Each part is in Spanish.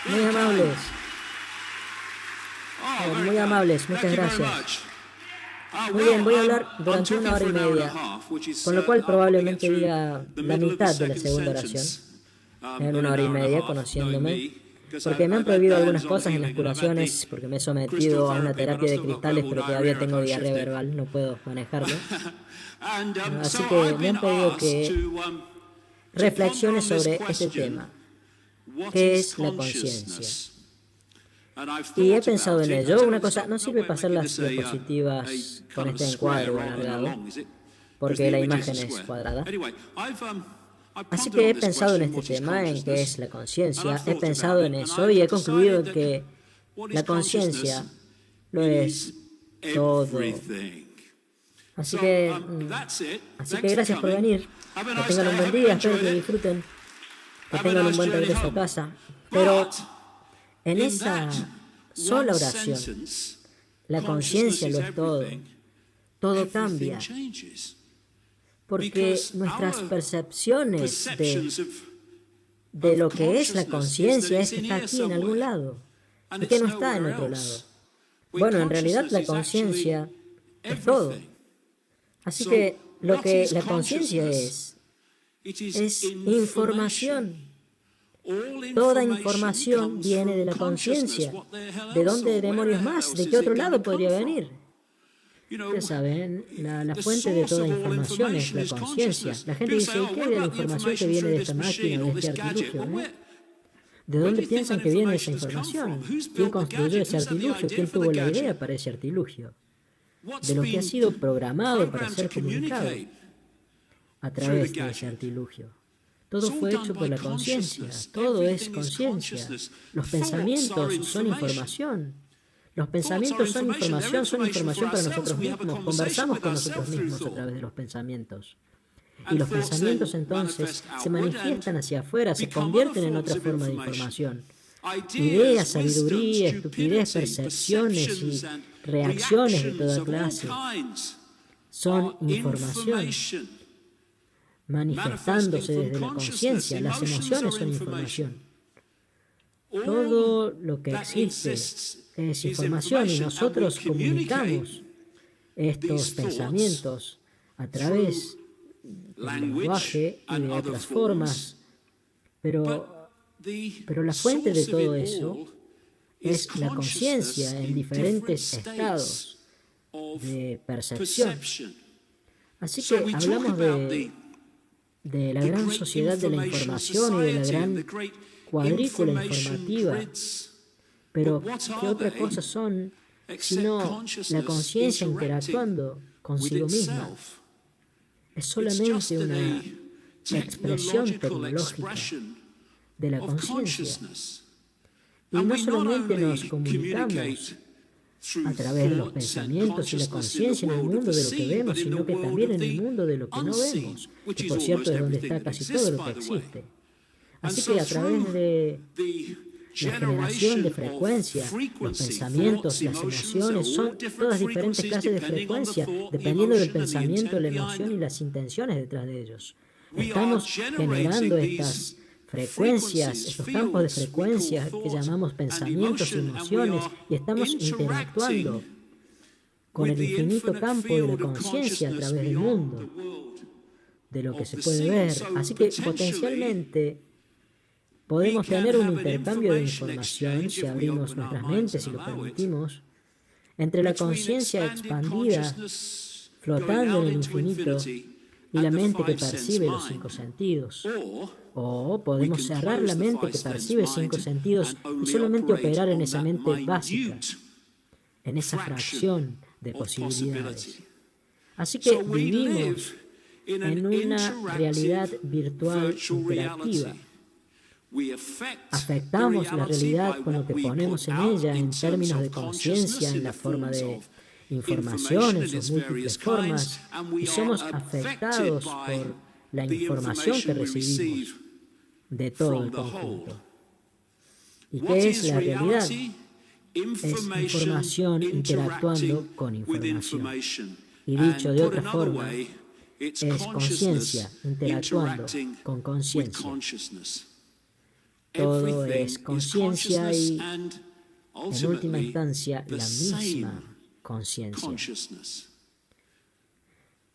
Muy amables. Muy amables, muchas gracias. Muy bien, voy a hablar durante 1 hora y media, con lo cual probablemente diga la mitad de la segunda oración en 1 hora y media, conociéndome, porque me han prohibido algunas cosas en las curaciones, porque me he sometido a una terapia de cristales, pero todavía tengo diarrea verbal, no puedo manejarlo. Así que me han pedido que reflexione sobre este tema, que es la conciencia. Y he pensado en ello. Una cosa, no sirve pasar las diapositivas con este encuadre alargado, porque la imagen es cuadrada. Así que he pensado en este tema, en qué es la conciencia, he pensado en eso y he concluido que la conciencia lo es todo. Así que gracias por venir, que tengan un buen día, espero que disfruten, que tengan un buen regreso a casa. Pero en esa sola oración, la conciencia lo es todo. Todo cambia. Porque nuestras percepciones de lo que es la conciencia es que está aquí en algún lado y que no está en otro lado. Bueno, en realidad la conciencia es todo. Así que lo que la conciencia es información. Toda información viene de la conciencia. ¿De dónde demonios más? ¿De qué otro lado podría venir? Ustedes saben, la fuente de toda información es la conciencia. La gente dice, ¿y qué es la información que viene de esta máquina, de este artilugio? ¿De dónde piensan que viene esa información? ¿Quién construyó ese artilugio? ¿Quién tuvo la idea para ese artilugio? De lo que ha sido programado para ser comunicado a través de ese artilugio. Todo fue hecho por la conciencia. Todo es conciencia. Los pensamientos son información. Los pensamientos son información para nosotros mismos. Conversamos con nosotros mismos a través de los pensamientos. Y los pensamientos entonces se manifiestan hacia afuera, se convierten en otra forma de información. Ideas, sabiduría, estupidez, percepciones y reacciones de toda clase son información manifestándose desde la conciencia. Las emociones son información. Todo lo que existe es información y nosotros comunicamos estos pensamientos a través del lenguaje y de otras formas, pero la fuente de todo eso es la conciencia en diferentes estados de percepción. Así que hablamos de la gran sociedad de la información y de la gran cuadrícula informativa. Pero, ¿qué otra cosa son sino la conciencia interactuando consigo misma? Es solamente una expresión tecnológica de la conciencia. Y no solamente nos comunicamos a través de los pensamientos y la conciencia en el mundo de lo que vemos, sino que también en el mundo de lo que no vemos, que por cierto es donde está casi todo lo que existe. Así que a través de la generación de frecuencia, los pensamientos, las emociones, son todas diferentes clases de frecuencia, dependiendo del pensamiento, la emoción y las intenciones detrás de ellos. Estamos generando estas frecuencias, estos campos de frecuencia que llamamos pensamientos y emociones, y estamos interactuando con el infinito campo de la conciencia a través del mundo, de lo que se puede ver. Así que potencialmente podemos tener un intercambio de información, si abrimos nuestras mentes y lo permitimos, entre la conciencia expandida, flotando en el infinito, y la mente que percibe los 5 sentidos. O podemos cerrar la mente que percibe 5 sentidos y solamente operar en esa mente básica, en esa fracción de posibilidades. Así que vivimos en una realidad virtual interactiva. Afectamos la realidad con lo que ponemos en ella en términos de conciencia, en la forma de información, en sus múltiples formas, y somos afectados por la información que recibimos de todo el conjunto. ¿Y qué es la realidad? Es información interactuando con información. Y dicho de otra forma, es conciencia interactuando con conciencia. todo es conciencia y, en última instancia, la misma conciencia.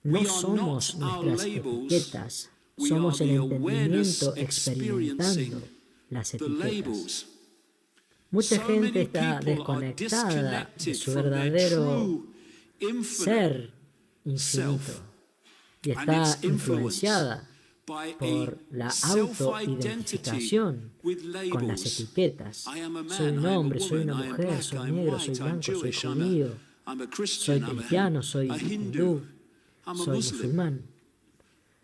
No somos nuestras etiquetas, somos el entendimiento experimentando las etiquetas. Mucha gente está desconectada de su verdadero ser infinito y está influenciada por la autoidentificación con las etiquetas. Soy un hombre, soy una mujer, soy negro, soy blanco, soy judío, soy cristiano, soy hindú, soy musulmán.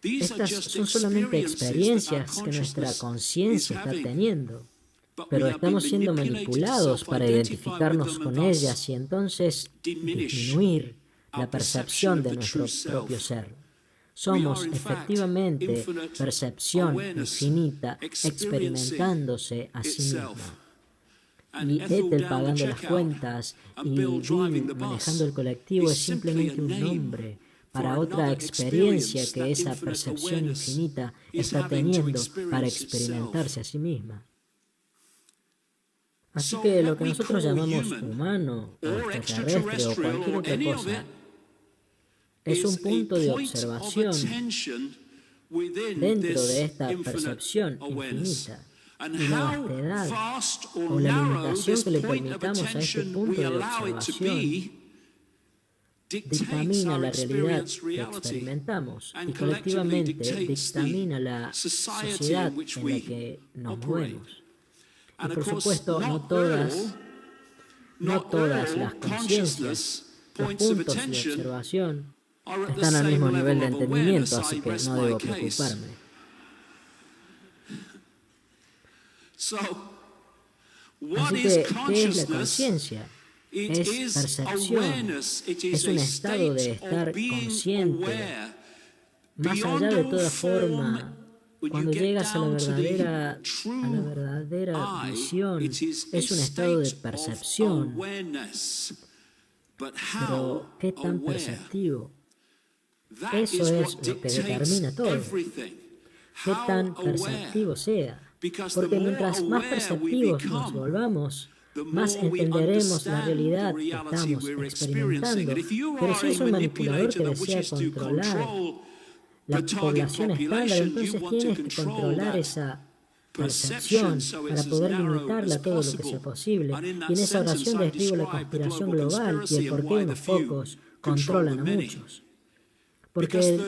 Estas son solamente experiencias que nuestra conciencia está teniendo, pero estamos siendo manipulados para identificarnos con ellas y entonces disminuir la percepción de nuestro propio ser. Somos efectivamente percepción infinita experimentándose a sí misma. Y Ethel pagando las cuentas y Bill manejando el colectivo es simplemente un nombre para otra experiencia que esa percepción infinita está teniendo para experimentarse a sí misma. Así que lo que nosotros llamamos humano, o extraterrestre, o cualquier otra cosa, es un punto de observación dentro de esta percepción infinita. Y la vastedad o la limitación que le permitamos a este punto de observación dictamina la realidad que experimentamos y colectivamente dictamina la sociedad en la que nos movemos. Y por supuesto, no todas las conciencias, los puntos de observación están al mismo nivel de entendimiento, así que no debo preocuparme. Así que, ¿qué es la conciencia? Es percepción, es un estado de estar consciente. Más allá de toda forma, cuando llegas a la verdadera visión, es un estado de percepción. Pero, ¿qué tan perceptivo? Eso es lo que determina todo. Qué tan perceptivo sea. Porque mientras más perceptivos nos volvamos, más entenderemos la realidad que estamos experimentando. Pero si es un manipulador que desea controlar la población estándar, entonces tienes que controlar esa percepción para poder limitarla todo lo que sea posible. Y en esa oración describo la conspiración global y el por qué unos pocos controlan a muchos. Porque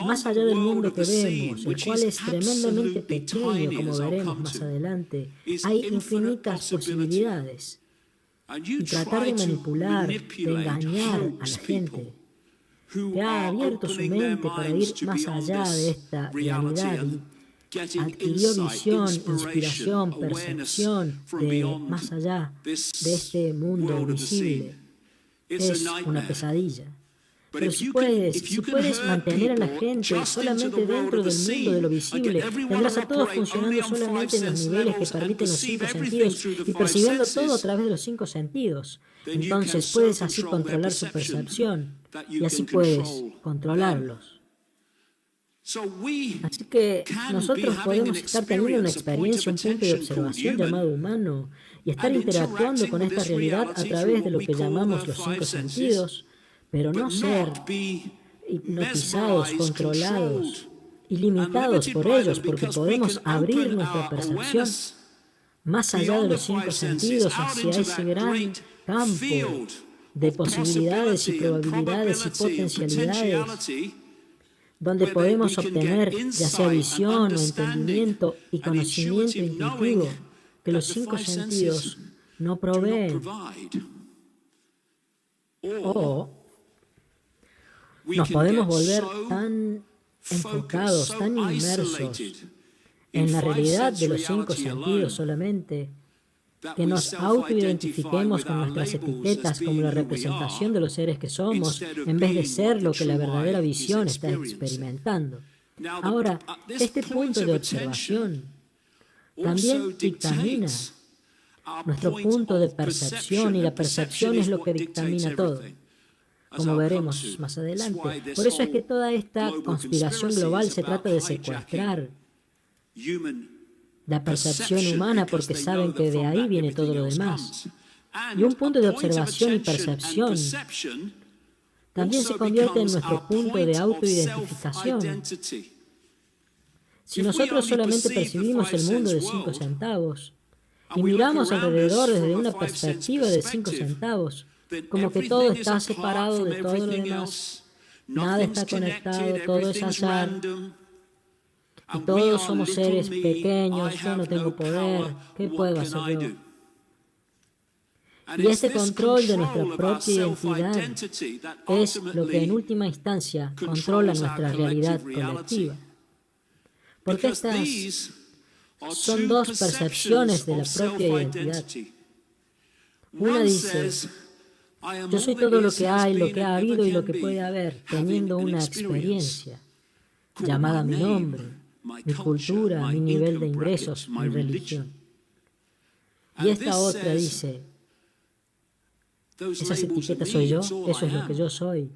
más allá del mundo que vemos, el cual es tremendamente pequeño, como veremos más adelante, hay infinitas posibilidades. Y tratar de manipular, de engañar a la gente, que ha abierto su mente para ir más allá de esta realidad y adquirió visión, inspiración, percepción de más allá de este mundo invisible, es una pesadilla. Pero si puedes mantener a la gente solamente dentro del mundo de lo visible, tendrás a todos funcionando solamente en los niveles que permiten los 5 sentidos y percibiendo todo a través de los 5 sentidos. Entonces puedes así controlar su percepción y así puedes controlarlos. Así que nosotros podemos estar teniendo una experiencia, un punto de observación llamado humano y estar interactuando con esta realidad a través de lo que llamamos los 5 sentidos, pero no ser hipnotizados, controlados y limitados por ellos, porque podemos abrir nuestra percepción más allá de los 5 sentidos hacia ese gran campo de posibilidades y probabilidades y potencialidades donde podemos obtener ya sea visión o entendimiento y conocimiento intuitivo que los 5 sentidos no proveen. O nos podemos volver tan enfocados, tan inmersos en la realidad de los 5 sentidos solamente, que nos autoidentifiquemos con nuestras etiquetas como la representación de los seres que somos, en vez de ser lo que la verdadera visión está experimentando. Ahora, este punto de observación también dictamina nuestro punto de percepción, y la percepción es lo que dictamina todo, como veremos más adelante. Por eso es que toda esta conspiración global se trata de secuestrar la percepción humana porque saben que de ahí viene todo lo demás. Y un punto de observación y percepción también se convierte en nuestro punto de autoidentificación. Si nosotros solamente percibimos el mundo de 5 centavos y miramos alrededor desde una perspectiva de 5 centavos, como que todo está separado de todo lo demás, nada está conectado, todo es azar, y todos somos seres pequeños, yo no tengo poder, ¿qué puedo hacer yo? Y este control de nuestra propia identidad es lo que en última instancia controla nuestra realidad colectiva. Porque estas son dos percepciones de la propia identidad. Una dice, yo soy todo lo que hay, lo que ha habido y lo que puede haber, teniendo una experiencia llamada mi nombre, mi cultura, mi nivel de ingresos, mi religión. Y esta otra dice, esas etiquetas soy yo, eso es lo que yo soy.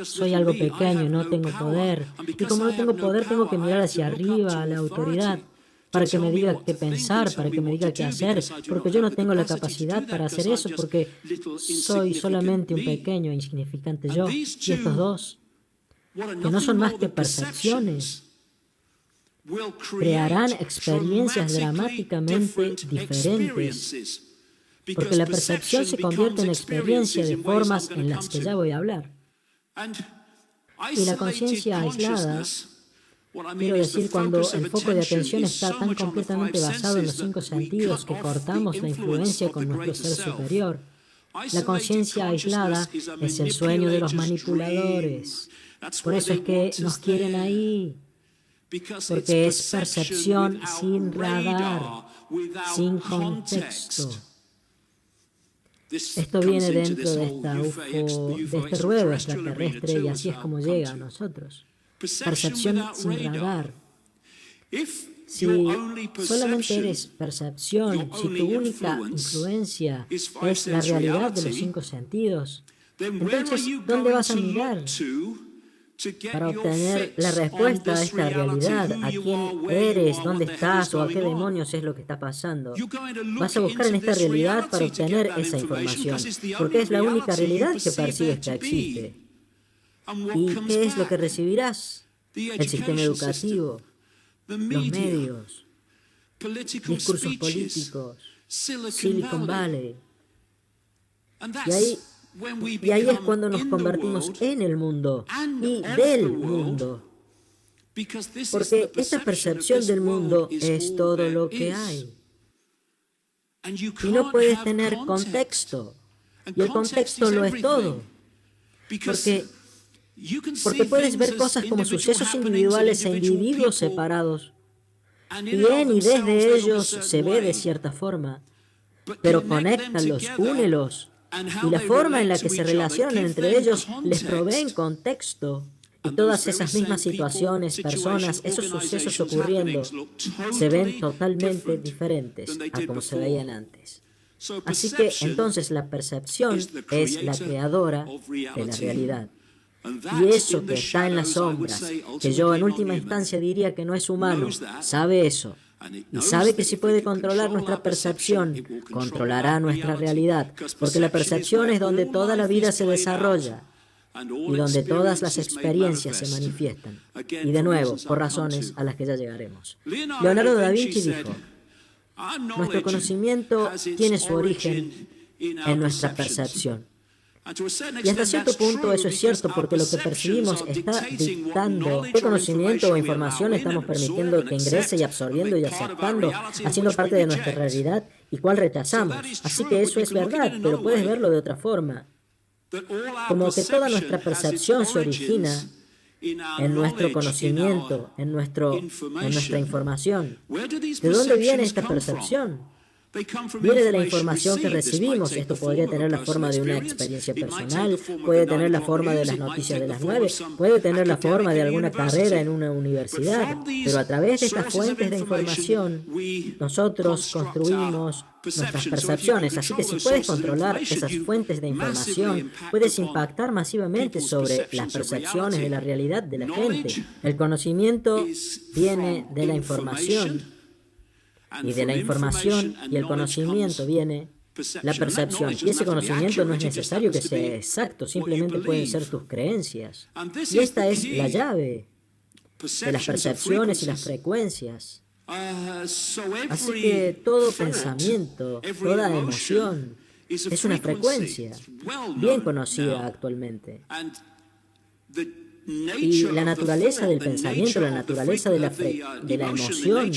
Soy algo pequeño, no tengo poder. Y como no tengo poder, tengo que mirar hacia arriba, a la autoridad, para que me diga qué pensar, para que me diga qué hacer, porque yo no tengo la capacidad para hacer eso, porque soy solamente un pequeño e insignificante yo. Y estos dos, que no son más que percepciones, crearán experiencias dramáticamente diferentes, porque la percepción se convierte en experiencia de formas en las que ya voy a hablar. Y la conciencia aislada, quiero decir cuando el foco de atención está tan completamente basado en los 5 sentidos que cortamos la influencia con nuestro ser superior. La conciencia aislada es el sueño de los manipuladores. Por eso es que nos quieren ahí, porque es percepción sin radar, sin contexto. Esto viene dentro de esta UFO, de este ruedo extraterrestre, y así es como llega a nosotros. Percepción sin radar. Si solamente eres percepción, si tu única influencia es la realidad de los 5 sentidos, entonces, ¿dónde vas a mirar para obtener la respuesta a esta realidad? ¿A quién eres? ¿Dónde estás? ¿O a qué demonios es lo que está pasando? Vas a buscar en esta realidad para obtener esa información, porque es la única realidad que percibes que existe. ¿Y qué es lo que recibirás? El sistema educativo, los medios, discursos políticos, Silicon Valley. Y ahí es cuando nos convertimos en el mundo y del mundo. Porque esta percepción del mundo es todo lo que hay. Y no puedes tener contexto. Y el contexto lo es todo. Porque puedes ver cosas como sucesos individuales e individuos separados. Y en y desde ellos se ve de cierta forma. Pero conéctalos, únelos. Y la forma en la que se relacionan entre ellos les proveen contexto. Y todas esas mismas situaciones, personas, esos sucesos ocurriendo, se ven totalmente diferentes a como se veían antes. Así que entonces la percepción es la creadora de la realidad. Y eso que está en las sombras, que yo en última instancia diría que no es humano, sabe eso. Y sabe que si puede controlar nuestra percepción, controlará nuestra realidad, porque la percepción es donde toda la vida se desarrolla y donde todas las experiencias se manifiestan. Y de nuevo, por razones a las que ya llegaremos. Leonardo da Vinci dijo, nuestro conocimiento tiene su origen en nuestra percepción. Y hasta cierto punto eso es cierto, porque lo que percibimos está dictando qué conocimiento o información estamos permitiendo que ingrese y absorbiendo y aceptando, haciendo parte de nuestra realidad y cuál rechazamos. Así que eso es verdad, pero puedes verlo de otra forma. Como que toda nuestra percepción se origina en nuestro conocimiento, en nuestra información. ¿De dónde viene esta percepción? Viene de la información que recibimos. Esto podría tener la forma de una experiencia personal, puede tener la forma de las noticias de las 9, puede tener la forma de alguna carrera en una universidad, pero a través de estas fuentes de información nosotros construimos nuestras percepciones. Así que si puedes controlar esas fuentes de información, puedes impactar masivamente sobre las percepciones de la realidad de la gente. El conocimiento viene de la información. Y de la información y el conocimiento viene la percepción. Y ese conocimiento no es necesario que sea exacto, simplemente pueden ser tus creencias. Y esta es la llave de las percepciones y las frecuencias. Así que todo pensamiento, toda emoción es una frecuencia bien conocida actualmente. Y la naturaleza del pensamiento, la naturaleza de la emoción,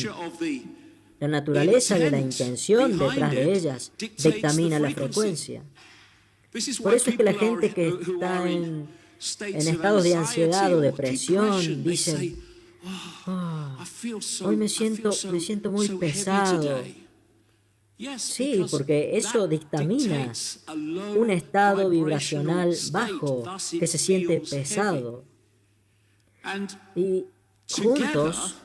la naturaleza de la intención detrás de ellas dictamina la frecuencia. Por eso es que la gente que está en estados de ansiedad o depresión dicen: hoy me siento muy pesado. Sí, porque eso dictamina un estado vibracional bajo que se siente pesado. Y juntos,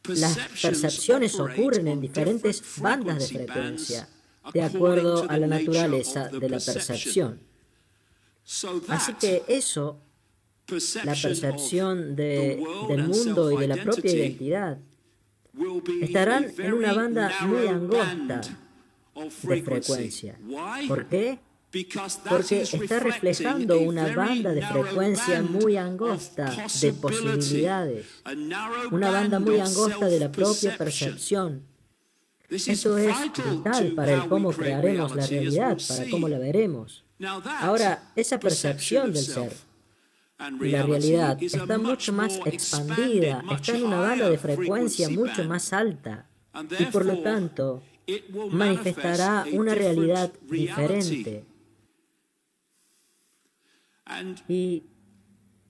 las percepciones ocurren en diferentes bandas de frecuencia, de acuerdo a la naturaleza de la percepción. Así que eso, la percepción del mundo y de la propia identidad, estarán en una banda muy angosta de frecuencia. ¿Por qué? Porque está reflejando una banda de frecuencia muy angosta de posibilidades, una banda muy angosta de la propia percepción. Eso es vital para el cómo crearemos la realidad, para cómo la veremos. Ahora, esa percepción del ser y la realidad está mucho más expandida, está en una banda de frecuencia mucho más alta y por lo tanto manifestará una realidad diferente. Y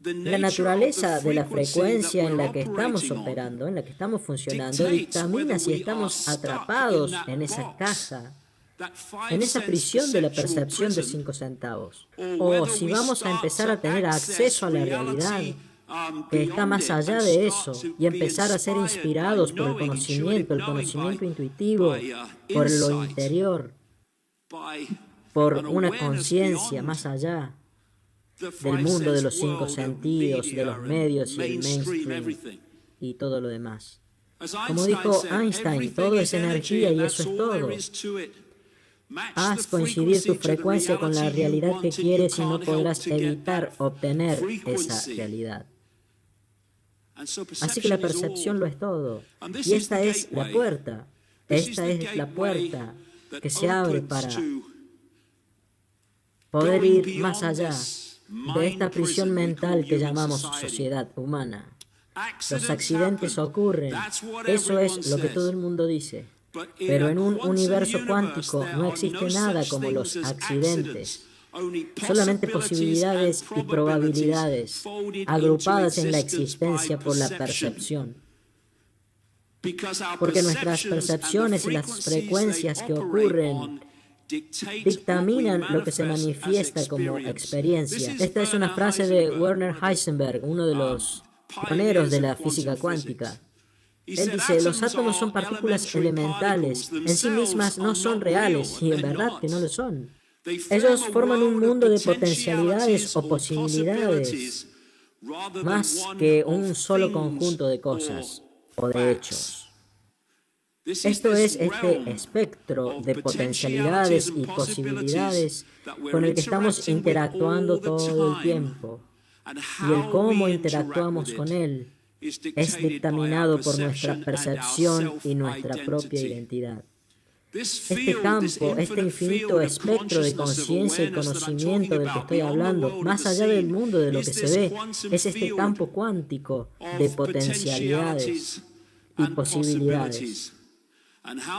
la naturaleza de la frecuencia en la que estamos operando, en la que estamos funcionando, dictamina si estamos atrapados en esa caja, en esa prisión de la percepción de 5 centavos, o si vamos a empezar a tener acceso a la realidad que está más allá de eso y empezar a ser inspirados por el conocimiento intuitivo, por lo interior, por una conciencia más allá del mundo de los 5 sentidos, de los medios y el mainstream y todo lo demás. Como dijo Einstein, todo es energía y eso es todo. Haz coincidir tu frecuencia con la realidad que quieres y no podrás evitar obtener esa realidad. Así que la percepción lo es todo. Y esta es la puerta. Esta es la puerta que se abre para poder ir más allá de esta prisión mental que llamamos sociedad humana. Los accidentes ocurren. Eso es lo que todo el mundo dice. Pero en un universo cuántico no existe nada como los accidentes. Solamente posibilidades y probabilidades agrupadas en la existencia por la percepción. Porque nuestras percepciones y las frecuencias que ocurren dictaminan lo que se manifiesta como experiencia. Esta es una frase de Werner Heisenberg, uno de los pioneros de la física cuántica. Él dice: los átomos son partículas elementales, en sí mismas no son reales, y en verdad que no lo son. Ellos forman un mundo de potencialidades o posibilidades, más que un solo conjunto de cosas o de hechos. Esto es este espectro de potencialidades y posibilidades con el que estamos interactuando todo el tiempo. Y el cómo interactuamos con él es dictaminado por nuestra percepción y nuestra propia identidad. Este campo, este infinito espectro de conciencia y conocimiento del que estoy hablando, más allá del mundo de lo que se ve, es este campo cuántico de potencialidades y posibilidades.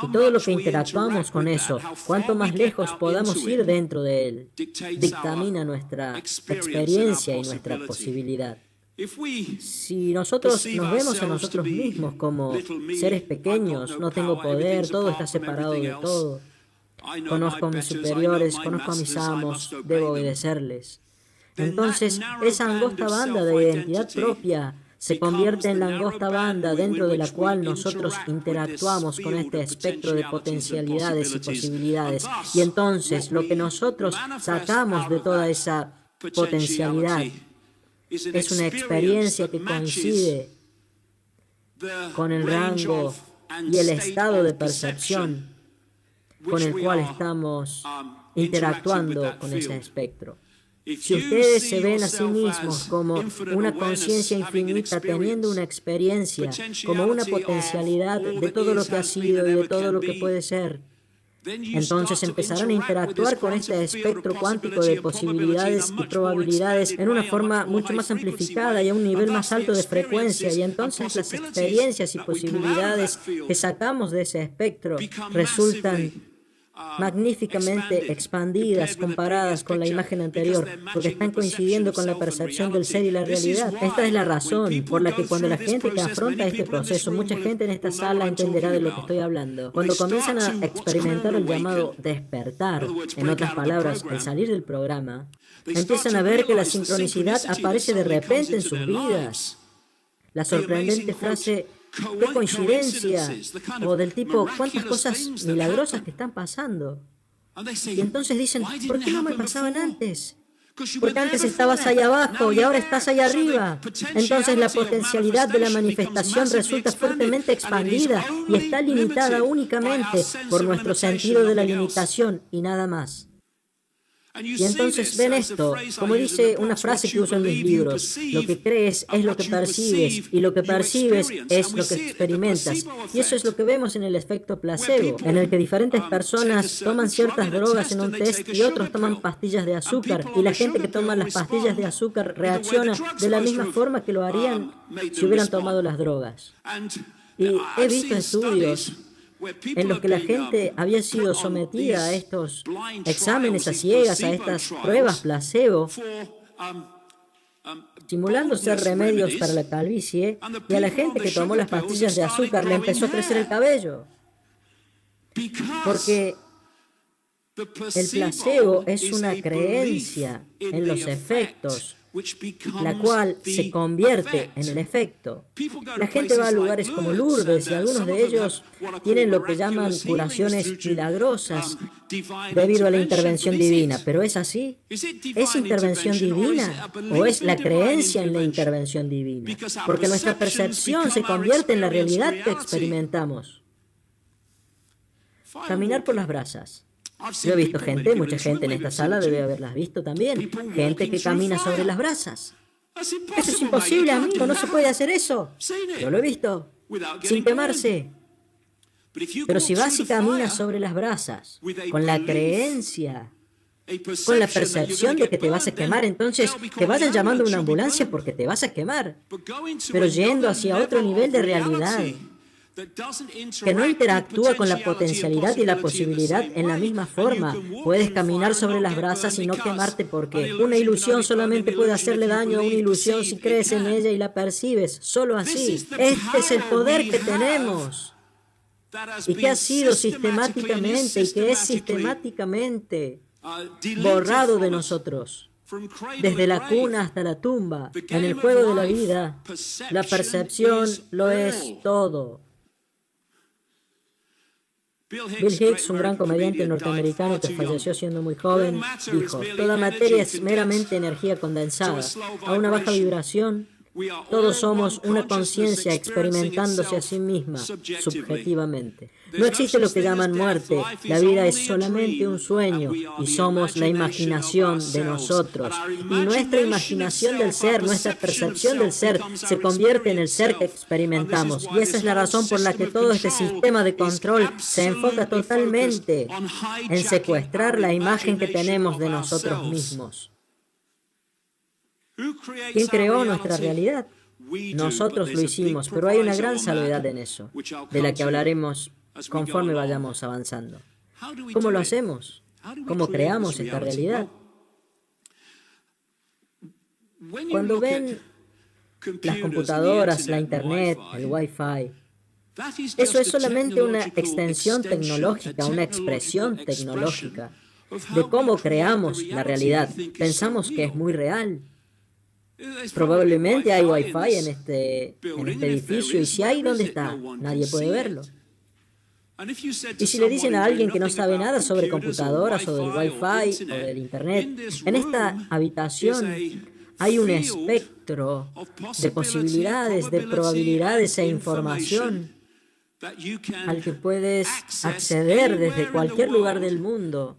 Y todo lo que interactuamos con eso, cuanto más lejos podamos ir dentro de él, dictamina nuestra experiencia y nuestra posibilidad. Si nosotros nos vemos a nosotros mismos como seres pequeños, no tengo poder, todo está separado de todo, conozco a mis superiores, conozco a mis amos, debo obedecerles, entonces esa angosta banda de identidad propia se convierte en la angosta banda dentro de la cual nosotros interactuamos con este espectro de potencialidades y posibilidades. Y entonces lo que nosotros sacamos de toda esa potencialidad es una experiencia que coincide con el rango y el estado de percepción con el cual estamos interactuando con ese espectro. Si ustedes se ven a sí mismos como una conciencia infinita teniendo una experiencia, como una potencialidad de todo lo que ha sido y de todo lo que puede ser, entonces empezarán a interactuar con este espectro cuántico de posibilidades y probabilidades en una forma mucho más amplificada y a un nivel más alto de frecuencia. Y entonces las experiencias y posibilidades que sacamos de ese espectro resultan magníficamente expandidas comparadas con la imagen anterior, porque están coincidiendo con la percepción del ser y la realidad. Esta es la razón por la que cuando la gente que afronta este proceso, mucha gente en esta sala entenderá de lo que estoy hablando. Cuando comienzan a experimentar el llamado despertar, en otras palabras, el salir del programa, empiezan a ver que la sincronicidad aparece de repente en sus vidas. La sorprendente frase ¡qué coincidencia! O del tipo, ¿cuántas cosas milagrosas que están pasando? Y entonces dicen, ¿por qué no me pasaban antes? Porque antes estabas ahí abajo y ahora estás ahí arriba. Entonces la potencialidad de la manifestación resulta fuertemente expandida y está limitada únicamente por nuestro sentido de la limitación y nada más. Y entonces ven esto, como dice una frase que uso en mis libros, lo que crees es lo que percibes y lo que percibes es lo que experimentas. Y eso es lo que vemos en el efecto placebo, en el que diferentes personas toman ciertas drogas en un test y otros toman pastillas de azúcar. Y la gente que toma las pastillas de azúcar reacciona de la misma forma que lo harían si hubieran tomado las drogas. Y he visto estudios en los que la gente había sido sometida a estos exámenes a ciegas, a estas pruebas placebo, simulando ser remedios para la calvicie, y a la gente que tomó las pastillas de azúcar le empezó a crecer el cabello. Porque el placebo es una creencia en los efectos, la cual se convierte en el efecto. La gente va a lugares como Lourdes y algunos de ellos tienen lo que llaman curaciones milagrosas debido a la intervención divina. ¿Pero es así? ¿Es intervención divina o es la creencia en la intervención divina? Porque nuestra percepción se convierte en la realidad que experimentamos. Caminar por las brasas. Yo he visto gente, mucha gente en esta sala debe haberlas visto también, gente que camina sobre las brasas. Eso es imposible, amigo, no se puede hacer eso. Yo lo he visto, sin quemarse. Pero si vas y caminas sobre las brasas, con la creencia, con la percepción de que te vas a quemar, entonces te vayan llamando a una ambulancia porque te vas a quemar. Pero yendo hacia otro nivel de realidad, que no interactúa con la potencialidad y la posibilidad en la misma forma. Puedes caminar sobre las brasas y no quemarte porque una ilusión solamente puede hacerle daño a una ilusión si crees en ella y la percibes. Solo así. Este es el poder que tenemos y que ha sido sistemáticamente y que es sistemáticamente borrado de nosotros. Desde la cuna hasta la tumba, en el juego de la vida, la percepción lo es todo. Bill Hicks, un gran comediante norteamericano que falleció siendo muy joven, dijo, toda materia es meramente energía condensada. A una baja vibración, todos somos una conciencia experimentándose a sí misma, subjetivamente. No existe lo que llaman muerte. La vida es solamente un sueño y somos la imaginación de nosotros. Y nuestra imaginación del ser, nuestra percepción del ser, se convierte en el ser que experimentamos. Y esa es la razón por la que todo este sistema de control se enfoca totalmente en secuestrar la imagen que tenemos de nosotros mismos. ¿Quién creó nuestra realidad? Nosotros lo hicimos, pero hay una gran salvedad en eso, de la que hablaremos conforme vayamos avanzando. ¿Cómo lo hacemos? ¿Cómo creamos esta realidad? Cuando ven las computadoras, la internet, el Wi-Fi, eso es solamente una extensión tecnológica, una expresión tecnológica de cómo creamos la realidad. Pensamos que es muy real. Probablemente hay Wi-Fi en este edificio y si hay, ¿dónde está? Nadie puede verlo. Y si le dicen a alguien que no sabe nada sobre computadoras o del Wi-Fi o del Internet, en esta habitación hay un espectro de posibilidades, de probabilidades e información al que puedes acceder desde cualquier lugar del mundo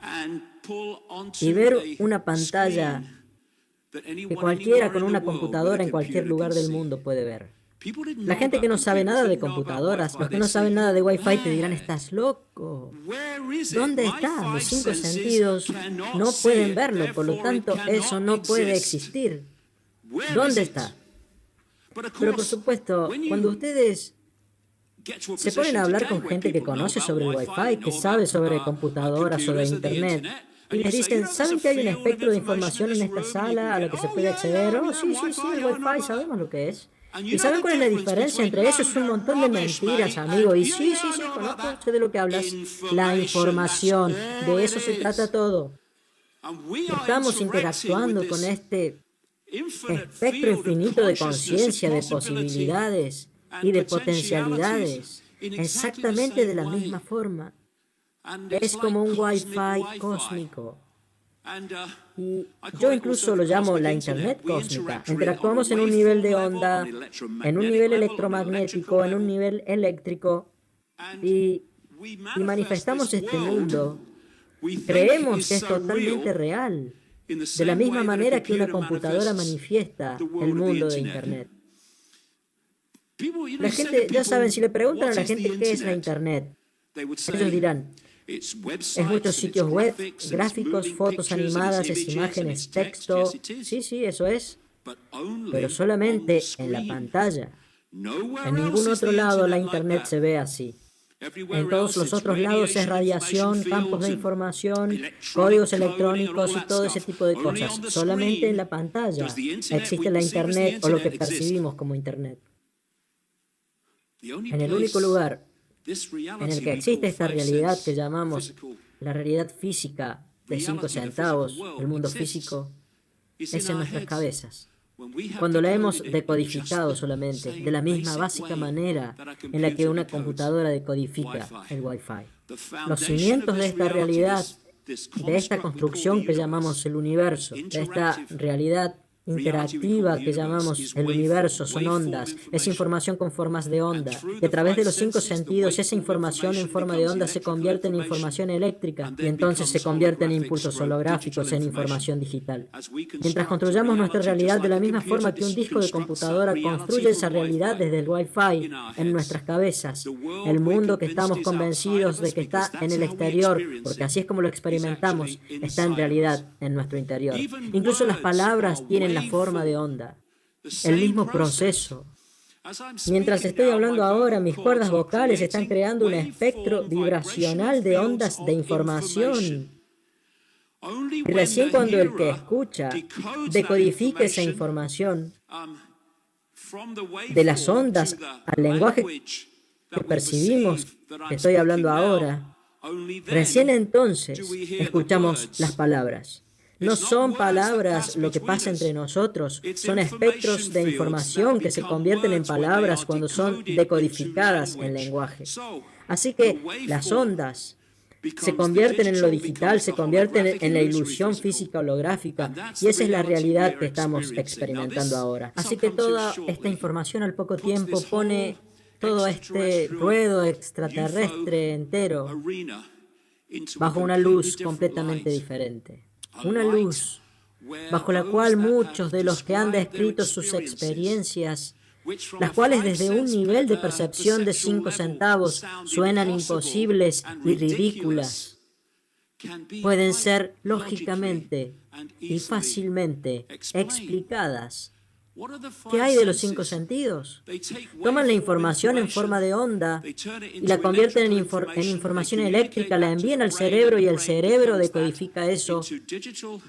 y ver una pantalla que cualquiera con una computadora en cualquier lugar del mundo puede ver. La gente que no sabe nada de computadoras, los que no saben nada de Wi-Fi te dirán, ¿estás loco? ¿Dónde está? Los 5 sentidos no pueden verlo, por lo tanto, eso no puede existir. ¿Dónde está? Pero por supuesto, cuando ustedes se ponen a hablar con gente que conoce sobre el Wi-Fi, que sabe sobre computadoras, sobre Internet, y les dicen, ¿saben que hay un espectro de información en esta sala a la que se puede acceder? Oh, sí, el Wi-Fi, sabemos lo que es. ¿Y saben cuál es la diferencia entre eso? Es un montón de mentiras, amigo. Y sí, conozco, sé de lo que hablas. La información, de eso se trata todo. Estamos interactuando con este espectro infinito de conciencia, de posibilidades y de potencialidades, exactamente de la misma forma. Es como un Wi-Fi cósmico. Y yo incluso lo llamo la Internet cósmica. Interactuamos en un nivel de onda, en un nivel electromagnético, en un nivel eléctrico, y manifestamos este mundo. Creemos que es totalmente real, de la misma manera que una computadora manifiesta el mundo de Internet. La gente, ya saben, si le preguntan a la gente qué es la Internet, ellos dirán, es muchos sitios web, gráficos, fotos animadas, es imágenes, texto. Sí, eso es. Pero solamente en la pantalla. En ningún otro lado la Internet se ve así. En todos los otros lados es radiación, campos de información, códigos electrónicos y todo ese tipo de cosas. Solamente en la pantalla existe la Internet o lo que percibimos como Internet. En el único lugar en el que existe esta realidad que llamamos la realidad física de 5 centavos, el mundo físico, es en nuestras cabezas. Cuando la hemos decodificado solamente, de la misma básica manera en la que una computadora decodifica el Wi-Fi. Los cimientos de esta realidad, de esta construcción que llamamos el universo, de esta realidad interactiva que llamamos el universo, son ondas, es información con formas de onda, y a través de los 5 sentidos esa información en forma de onda se convierte en información eléctrica y entonces se convierte en impulsos holográficos, en información digital. Mientras construyamos nuestra realidad de la misma forma que un disco de computadora construye esa realidad desde el Wi-Fi en nuestras cabezas, el mundo que estamos convencidos de que está en el exterior, porque así es como lo experimentamos, está en realidad en nuestro interior. Incluso las palabras tienen la forma de onda, el mismo proceso. Mientras estoy hablando ahora, mis cuerdas vocales están creando un espectro vibracional de ondas de información. Y recién cuando el que escucha decodifica esa información de las ondas al lenguaje que percibimos, que estoy hablando ahora, recién entonces escuchamos las palabras. No son palabras lo que pasa entre nosotros, son espectros de información que se convierten en palabras cuando son decodificadas en lenguaje. Así que las ondas se convierten en lo digital, se convierten en la ilusión física holográfica, y esa es la realidad que estamos experimentando ahora. Así que toda esta información al poco tiempo pone todo este ruedo extraterrestre entero bajo una luz completamente diferente. Una luz bajo la cual muchos de los que han descrito sus experiencias, las cuales desde un nivel de percepción de 5 centavos suenan imposibles y ridículas, pueden ser lógicamente y fácilmente explicadas. ¿Qué hay de los 5 sentidos? Toman la información en forma de onda y la convierten en información eléctrica, la envían al cerebro y el cerebro decodifica eso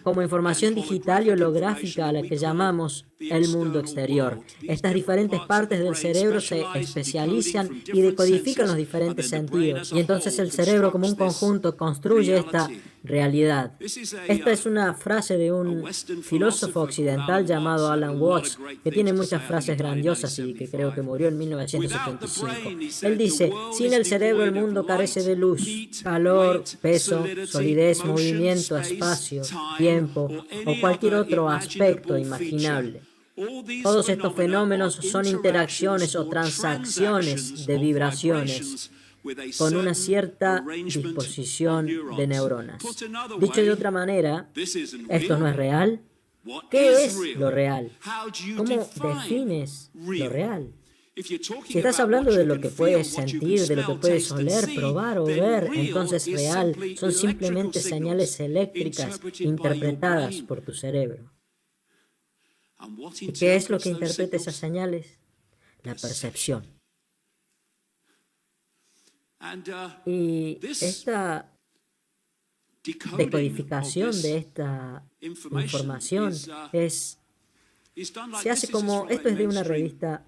como información digital y holográfica a la que llamamos el mundo exterior. Estas diferentes partes del cerebro se especializan y decodifican los diferentes sentidos, y entonces el cerebro como un conjunto construye esta realidad. Esta es una frase de un filósofo occidental llamado Alan Watts, que tiene muchas frases grandiosas y que creo que murió en 1975. Él dice, sin el cerebro el mundo carece de luz, calor, peso, solidez, movimiento, espacio, tiempo o cualquier otro aspecto imaginable. Todos estos fenómenos son interacciones o transacciones de vibraciones con una cierta disposición de neuronas. Dicho de otra manera, ¿esto no es real? ¿Qué es lo real? ¿Cómo defines lo real? Si estás hablando de lo que puedes sentir, de lo que puedes oler, probar o ver, entonces real son simplemente señales eléctricas interpretadas por tu cerebro. ¿Y qué es lo que interpreta esas señales? La percepción. Y esta decodificación de esta información se hace como, esto es de una revista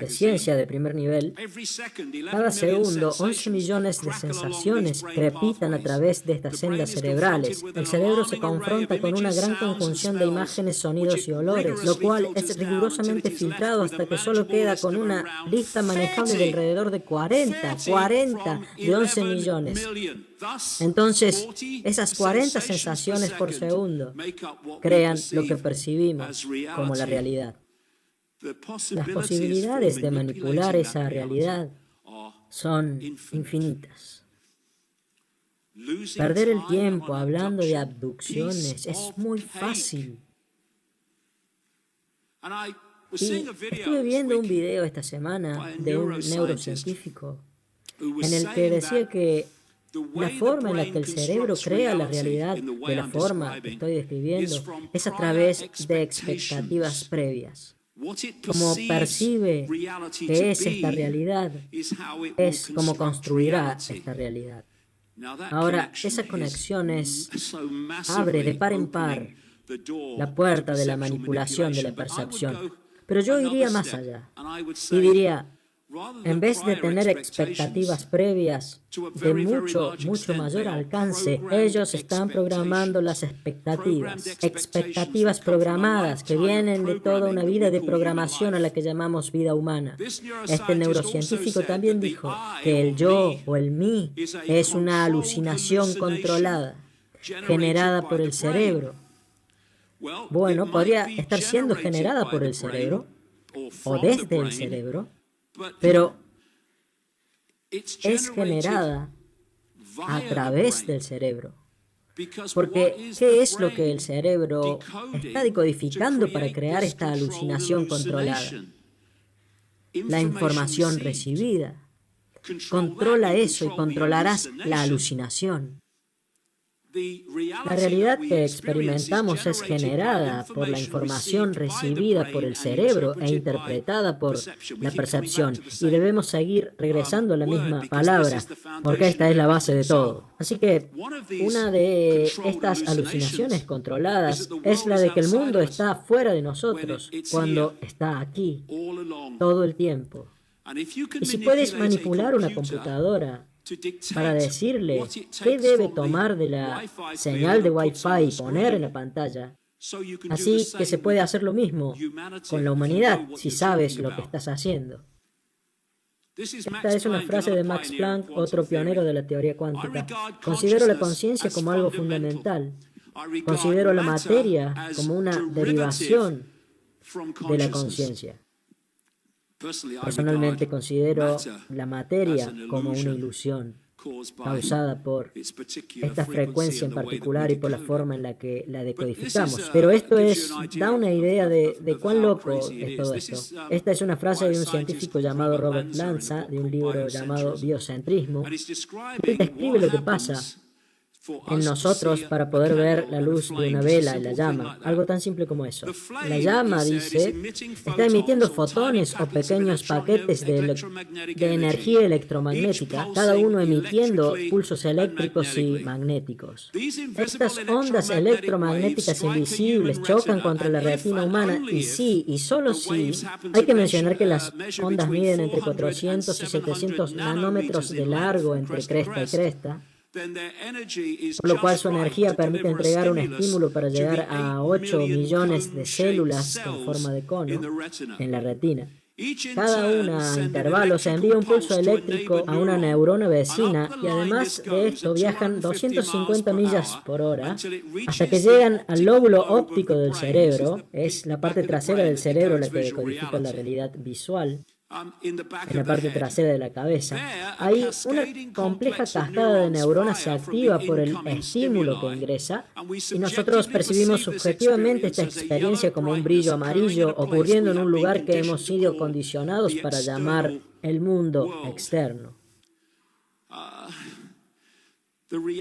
de ciencia de primer nivel. Cada segundo, 11 millones de sensaciones crepitan a través de estas sendas cerebrales. El cerebro se confronta con una gran conjunción de imágenes, sonidos y olores, lo cual es rigurosamente filtrado hasta que solo queda con una lista manejable de alrededor de 40 de 11 millones. Entonces, esas 40 sensaciones por segundo crean lo que percibimos como la realidad. Las posibilidades de manipular esa realidad son infinitas. Perder el tiempo hablando de abducciones es muy fácil. Y estuve viendo un video esta semana de un neurocientífico en el que decía que la forma en la que el cerebro crea la realidad de la forma que estoy describiendo es a través de expectativas previas. Como percibe que es esta realidad, es como construirá esta realidad. Ahora, esa conexión abre de par en par la puerta de la manipulación de la percepción. Pero yo iría más allá y diría, en vez de tener expectativas previas de mucho mayor alcance, ellos están programando las expectativas programadas que vienen de toda una vida de programación a la que llamamos vida humana. Este neurocientífico también dijo que el yo o el mí es una alucinación controlada, generada por el cerebro. Bueno, podría estar siendo generada por el cerebro o desde el cerebro, pero es generada a través del cerebro. Porque, ¿qué es lo que el cerebro está decodificando para crear esta alucinación controlada? La información recibida. Controla eso y controlarás la alucinación. La realidad que experimentamos es generada por la información recibida por el cerebro e interpretada por la percepción. Y debemos seguir regresando a la misma palabra, porque esta es la base de todo. Así que una de estas alucinaciones controladas es la de que el mundo está fuera de nosotros, cuando está aquí, todo el tiempo. Y si puedes manipular una computadora para decirle qué debe tomar de la señal de Wi-Fi y poner en la pantalla, así que se puede hacer lo mismo con la humanidad si sabes lo que estás haciendo. Esta es una frase de Max Planck, otro pionero de la teoría cuántica. Considero la conciencia como algo fundamental. Considero la materia como una derivación de la conciencia. Personalmente considero la materia como una ilusión causada por esta frecuencia en particular y por la forma en la que la decodificamos. Pero esto da una idea de cuán loco es todo esto. Esta es una frase de un científico llamado Robert Lanza, de un libro llamado Biocentrismo. Él describe lo que pasa en nosotros para poder ver la luz de una vela en la llama, algo tan simple como eso. La llama, dice, está emitiendo fotones o pequeños paquetes de energía electromagnética, cada uno emitiendo pulsos eléctricos y magnéticos. Estas ondas electromagnéticas invisibles chocan contra la retina humana y sí, y solo sí, hay que mencionar que las ondas miden entre 400 y 700 nanómetros de largo entre cresta y cresta, por lo cual su energía permite entregar un estímulo para llegar a 8 millones de células en forma de cono en la retina. Cada una a intervalos envía un pulso eléctrico a una neurona vecina y además de esto viajan 250 millas por hora hasta que llegan al lóbulo óptico del cerebro. Es la parte trasera del cerebro la que decodifica la realidad visual. En la parte trasera de la cabeza, ahí una compleja cascada de neuronas se activa por el estímulo que ingresa y nosotros percibimos subjetivamente esta experiencia como un brillo amarillo ocurriendo en un lugar que hemos sido condicionados para llamar el mundo externo.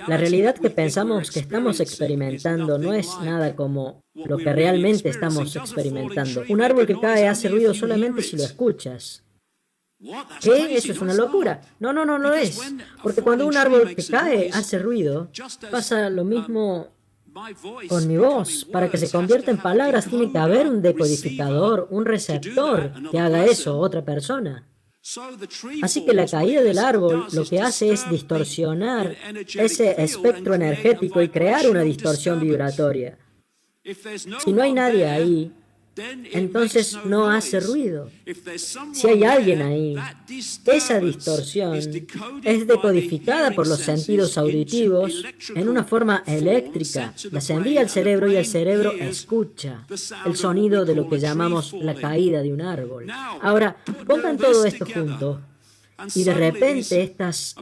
La realidad que pensamos que estamos experimentando no es nada como lo que realmente estamos experimentando. Un árbol que cae hace ruido solamente si lo escuchas. ¿Qué? Eso es una locura. No lo es. Porque cuando un árbol que cae hace ruido, pasa lo mismo con mi voz. Para que se convierta en palabras tiene que haber un decodificador, un receptor que haga eso, otra persona. Así que la caída del árbol lo que hace es distorsionar ese espectro energético y crear una distorsión vibratoria. Si no hay nadie ahí, entonces no hace ruido. Si hay alguien ahí, esa distorsión es decodificada por los sentidos auditivos en una forma eléctrica. Las envía al cerebro y el cerebro escucha el sonido de lo que llamamos la caída de un árbol. Ahora, pongan todo esto junto. Y de repente estas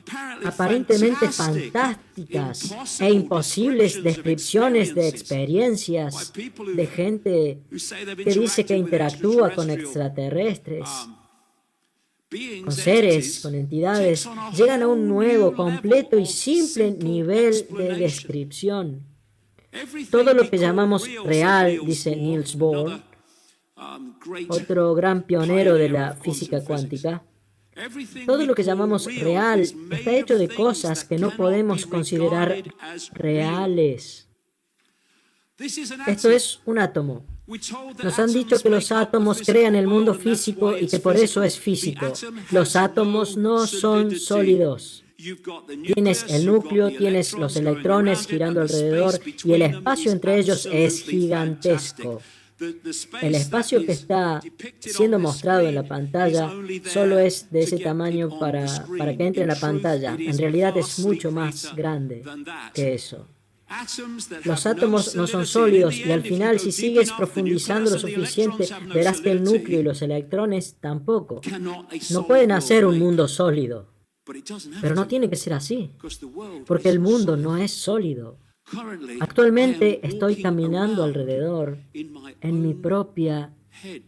aparentemente fantásticas e imposibles descripciones de experiencias de gente que dice que interactúa con extraterrestres, con seres, con entidades, llegan a un nuevo, completo y simple nivel de descripción. Todo lo que llamamos real, dice Niels Bohr, otro gran pionero de la física cuántica, todo lo que llamamos real está hecho de cosas que no podemos considerar reales. Esto es un átomo. Nos han dicho que los átomos crean el mundo físico y que por eso es físico. Los átomos no son sólidos. Tienes el núcleo, tienes los electrones girando alrededor y el espacio entre ellos es gigantesco. El espacio que está siendo mostrado en la pantalla solo es de ese tamaño para que entre en la pantalla. En realidad es mucho más grande que eso. Los átomos no son sólidos y al final, si sigues profundizando lo suficiente, verás que el núcleo y los electrones tampoco. No pueden hacer un mundo sólido. Pero no tiene que ser así, porque el mundo no es sólido. Actualmente estoy caminando alrededor en mi propia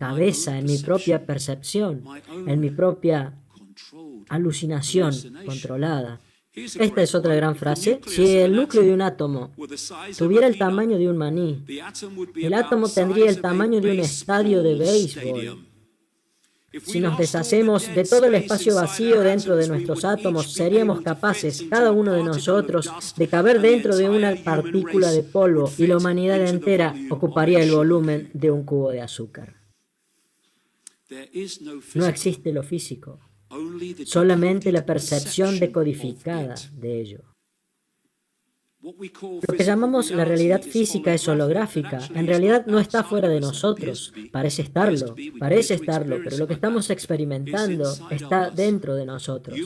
cabeza, en mi propia percepción, en mi propia alucinación controlada. Esta es otra gran frase. Si el núcleo de un átomo tuviera el tamaño de un maní, el átomo tendría el tamaño de un estadio de béisbol. Si nos deshacemos de todo el espacio vacío dentro de nuestros átomos, seríamos capaces, cada uno de nosotros, de caber dentro de una partícula de polvo y la humanidad entera ocuparía el volumen de un cubo de azúcar. No existe lo físico, solamente la percepción decodificada de ello. Lo que llamamos la realidad física es holográfica. En realidad no está fuera de nosotros. Parece estarlo, pero lo que estamos experimentando está dentro de nosotros.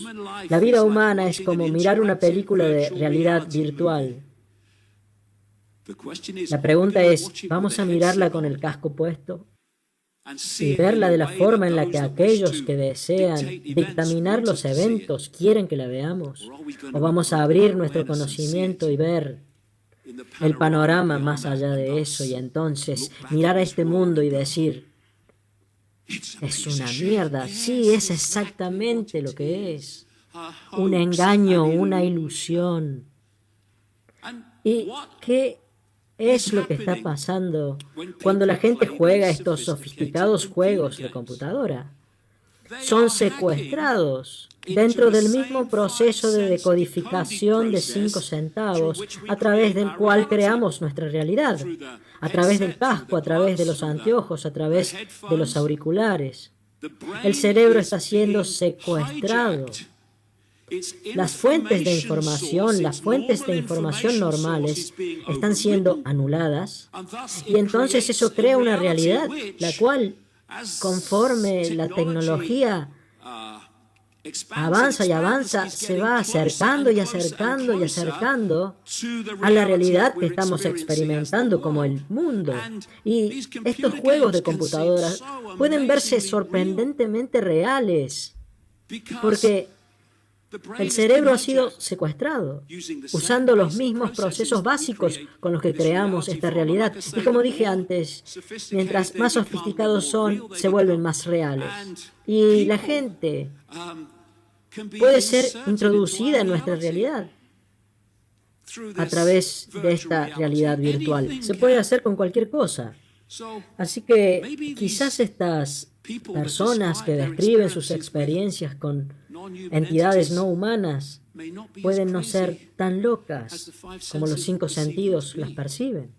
La vida humana es como mirar una película de realidad virtual. La pregunta es, ¿vamos a mirarla con el casco puesto? Y verla de la forma en la que aquellos que desean dictaminar los eventos quieren que la veamos. O vamos a abrir nuestro conocimiento y ver el panorama más allá de eso y entonces mirar a este mundo y decir, es una mierda. Sí, es exactamente lo que es. Un engaño, una ilusión. ¿Y qué es lo que está pasando cuando la gente juega estos sofisticados juegos de computadora? Son secuestrados dentro del mismo proceso de decodificación de 5 centavos a través del cual creamos nuestra realidad, a través del casco, a través de los anteojos, a través de los auriculares. El cerebro está siendo secuestrado. Las fuentes de información normales están siendo anuladas y entonces eso crea una realidad, la cual conforme la tecnología avanza y avanza, se va acercando y acercando y acercando a la realidad que estamos experimentando como el mundo. Y estos juegos de computadoras pueden verse sorprendentemente reales, porque el cerebro ha sido secuestrado, usando los mismos procesos básicos con los que creamos esta realidad. Y como dije antes, mientras más sofisticados son, se vuelven más reales. Y la gente puede ser introducida en nuestra realidad a través de esta realidad virtual. Se puede hacer con cualquier cosa. Así que quizás estas personas que describen sus experiencias con entidades no humanas pueden no ser tan locas como los 5 sentidos las perciben.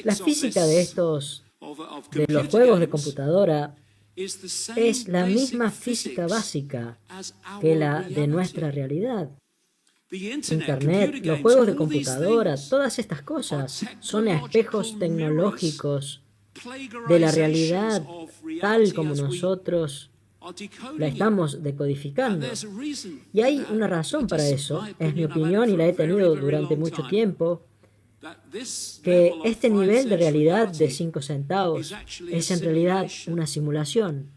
La física de los juegos de computadora es la misma física básica que la de nuestra realidad. Internet, los juegos de computadora, todas estas cosas son espejos tecnológicos de la realidad tal como nosotros la estamos decodificando. Y hay una razón para eso, es mi opinión y la he tenido durante mucho tiempo, que este nivel de realidad de 5 centavos es en realidad una simulación.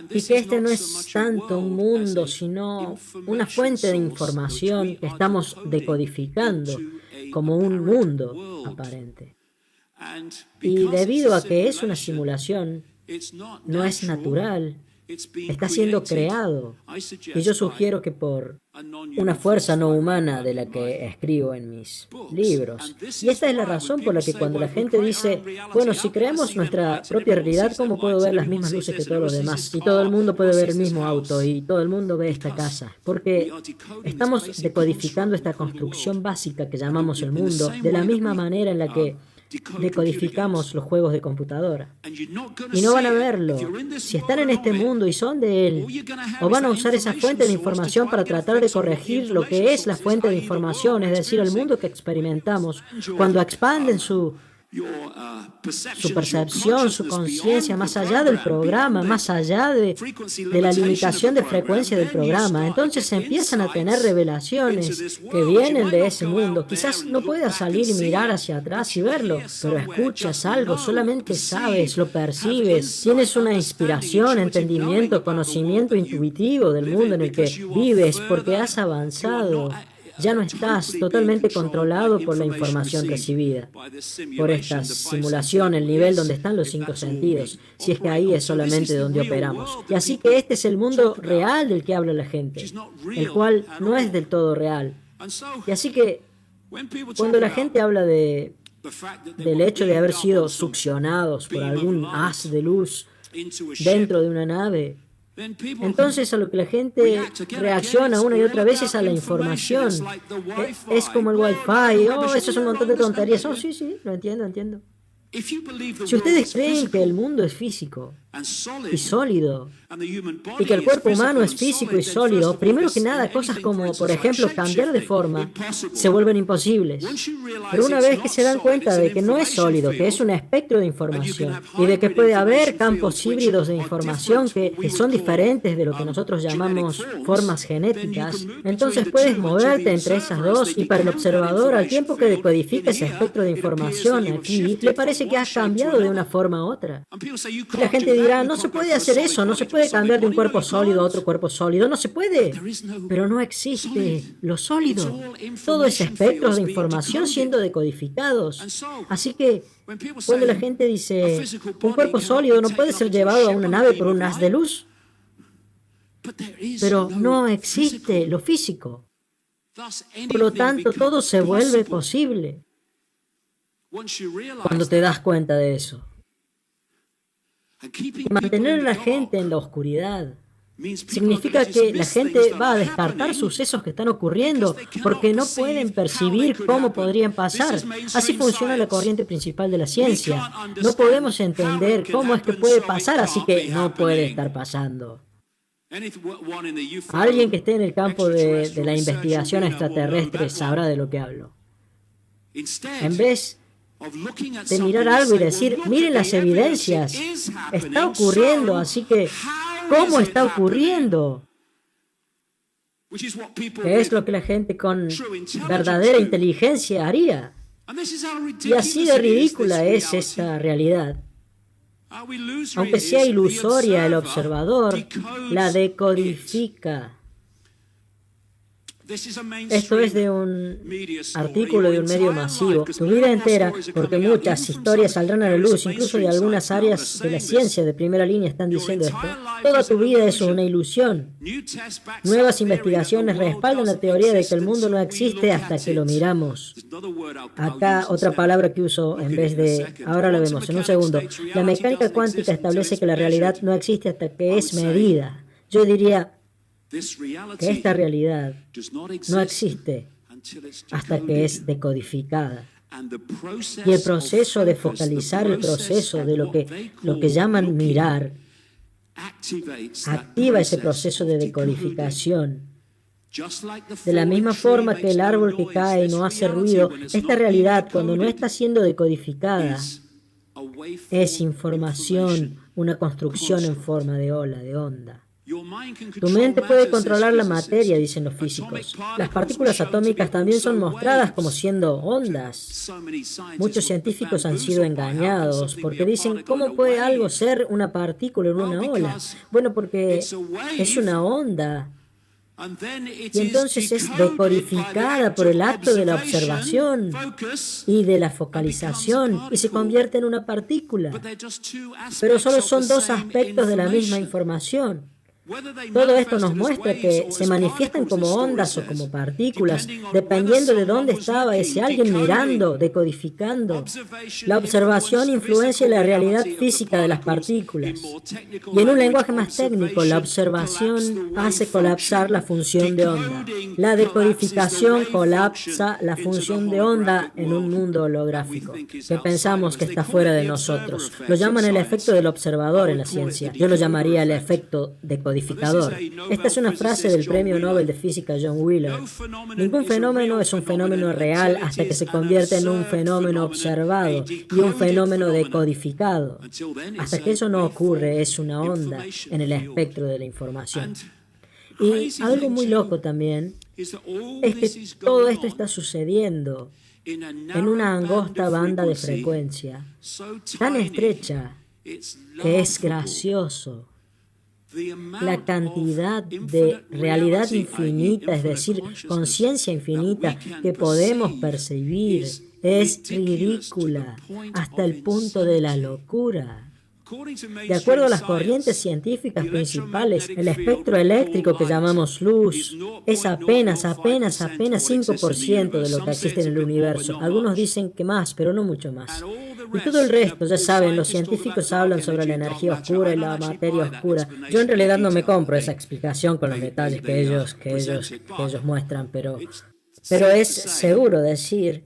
Y que este no es tanto un mundo, sino una fuente de información que estamos decodificando como un mundo aparente. Y debido a que es una simulación, no es natural, está siendo creado. Y yo sugiero que por una fuerza no humana de la que escribo en mis libros. Y esta es la razón por la que cuando la gente dice, bueno, si creamos nuestra propia realidad, ¿cómo puedo ver las mismas luces que todos los demás? Y todo el mundo puede ver el mismo auto y todo el mundo ve esta casa. Porque estamos decodificando esta construcción básica que llamamos el mundo de la misma manera en la que decodificamos los juegos de computadora. Y no van a verlo. Si están en este mundo y son de él, o van a usar esa fuente de información para tratar de corregir lo que es la fuente de información, es decir, el mundo que experimentamos, cuando expanden su percepción, su conciencia, más allá del programa, más allá de la limitación de frecuencia del programa. Entonces empiezan a tener revelaciones que vienen de ese mundo. Quizás no puedas salir y mirar hacia atrás y verlo, pero escuchas algo, solamente sabes, lo percibes, tienes una inspiración, entendimiento, conocimiento intuitivo del mundo en el que vives porque has avanzado. Ya no estás totalmente controlado por la información recibida, por esta simulación, el nivel donde están los 5 sentidos, si es que ahí es solamente donde operamos. Y así que este es el mundo real del que habla la gente, el cual no es del todo real. Y así que cuando la gente habla del hecho de haber sido succionados por algún haz de luz dentro de una nave, entonces a lo que la gente reacciona una y otra vez es a la información. Es como el Wi-Fi. Oh, eso es un montón de tonterías. Oh, sí, lo entiendo. Si ustedes creen que el mundo es físico y sólido, y que el cuerpo humano es físico y sólido, primero que nada, cosas como, por ejemplo, cambiar de forma, se vuelven imposibles. Pero una vez que se dan cuenta de que no es sólido, que es un espectro de información, y de que puede haber campos híbridos de información que son diferentes de lo que nosotros llamamos formas genéticas, entonces puedes moverte entre esas dos, y para el observador, al tiempo que decodifica ese espectro de información aquí, le parece que has cambiado de una forma a otra. Y la gente dirá, no se puede hacer eso, no se puede cambiar de un cuerpo sólido a otro cuerpo sólido, no se puede. Pero no existe lo sólido. Todo es espectros de información siendo decodificados. Así que cuando la gente dice, un cuerpo sólido no puede ser llevado a una nave por un haz de luz, pero no existe lo físico. Por lo tanto, todo se vuelve posible cuando te das cuenta de eso. Y mantener a la gente en la oscuridad significa que la gente va a descartar sucesos que están ocurriendo porque no pueden percibir cómo podrían pasar. Así funciona la corriente principal de la ciencia. No podemos entender cómo es que puede pasar, así que no puede estar pasando. Alguien que esté en el campo de la investigación extraterrestre sabrá de lo que hablo. En vez de mirar algo y decir, miren las evidencias, está ocurriendo, así que, ¿cómo está ocurriendo? Que es lo que la gente con verdadera inteligencia haría. Y así de ridícula es esta realidad. Aunque sea ilusoria, el observador la decodifica. Esto es de un artículo de un medio masivo. Tu vida entera, porque muchas historias saldrán a la luz, incluso de algunas áreas de la ciencia de primera línea están diciendo esto. Toda tu vida es una ilusión. Nuevas investigaciones respaldan la teoría de que el mundo no existe hasta que lo miramos. Acá otra palabra que uso en vez de... Ahora lo vemos en un segundo. La mecánica cuántica establece que la realidad no existe hasta que es medida. Yo diría que esta realidad no existe hasta que es decodificada. Y el proceso de focalizar, el proceso de lo que llaman mirar, activa ese proceso de decodificación. De la misma forma que el árbol que cae no hace ruido, esta realidad, cuando no está siendo decodificada, es información, una construcción en forma de ola, de onda. Tu mente puede controlar la materia, dicen los físicos. Las partículas atómicas también son mostradas como siendo ondas. Muchos científicos han sido engañados porque dicen, ¿cómo puede algo ser una partícula en una ola? Bueno, porque es una onda. Y entonces es decodificada por el acto de la observación y de la focalización y se convierte en una partícula. Pero solo son dos aspectos de la misma información. Todo esto nos muestra que se manifiestan como ondas o como partículas, dependiendo de dónde estaba ese alguien mirando, decodificando. La observación influencia la realidad física de las partículas. Y en un lenguaje más técnico, la observación hace colapsar la función de onda. La decodificación colapsa la función de onda en un mundo holográfico, que pensamos que está fuera de nosotros. Lo llaman el efecto del observador en la ciencia. Yo lo llamaría el efecto decodificador. Esta es una frase del Premio Nobel de Física John Wheeler. Ningún fenómeno es un fenómeno real hasta que se convierte en un fenómeno observado y un fenómeno decodificado. Hasta que eso no ocurre, es una onda en el espectro de la información. Y algo muy loco también es que todo esto está sucediendo en una angosta banda de frecuencia, tan estrecha que es gracioso. La cantidad de realidad infinita, es decir, conciencia infinita que podemos percibir es ridícula hasta el punto de la locura. De acuerdo a las corrientes científicas principales, el espectro eléctrico que llamamos luz es apenas 5% de lo que existe en el universo. Algunos dicen que más, pero no mucho más. Y todo el resto, ya saben, los científicos hablan sobre la energía oscura y la materia oscura. Yo en realidad no me compro esa explicación con los detalles que ellos muestran, pero es seguro decir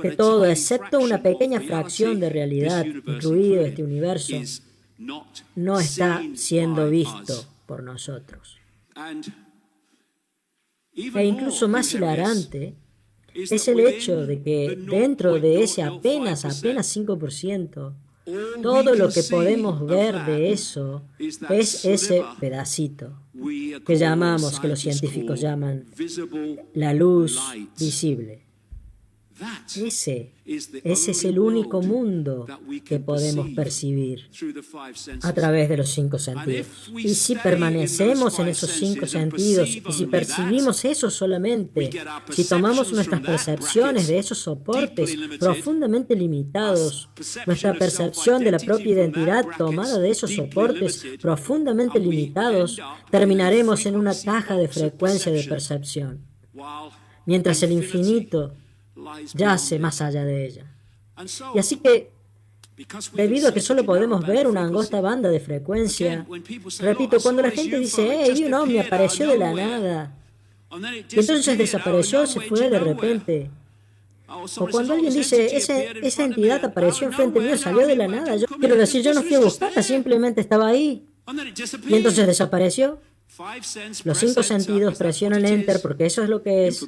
que todo, excepto una pequeña fracción de realidad, incluido este universo, no está siendo visto por nosotros. E incluso más hilarante es el hecho de que dentro de ese apenas 5%, todo lo que podemos ver de eso es ese pedacito que los científicos llaman la luz visible. Ese es el único mundo que podemos percibir a través de los 5 sentidos. Y si permanecemos en esos 5 sentidos, y si percibimos eso solamente, si tomamos nuestras percepciones de esos soportes profundamente limitados, nuestra percepción de la propia identidad tomada de esos soportes profundamente limitados, terminaremos en una caja de frecuencia de percepción, mientras el infinito yace más allá de ella. Y así que, debido a que solo podemos ver una angosta banda de frecuencia, repito, cuando la gente dice, vi un ovni, apareció de la nada, y entonces desapareció, se fue de repente. O cuando alguien dice, esa entidad apareció enfrente mío, salió de la nada. Yo quiero decir, yo no fui a buscarla, simplemente estaba ahí. Y entonces desapareció. Los 5 sentidos presionan Enter porque eso es lo que es.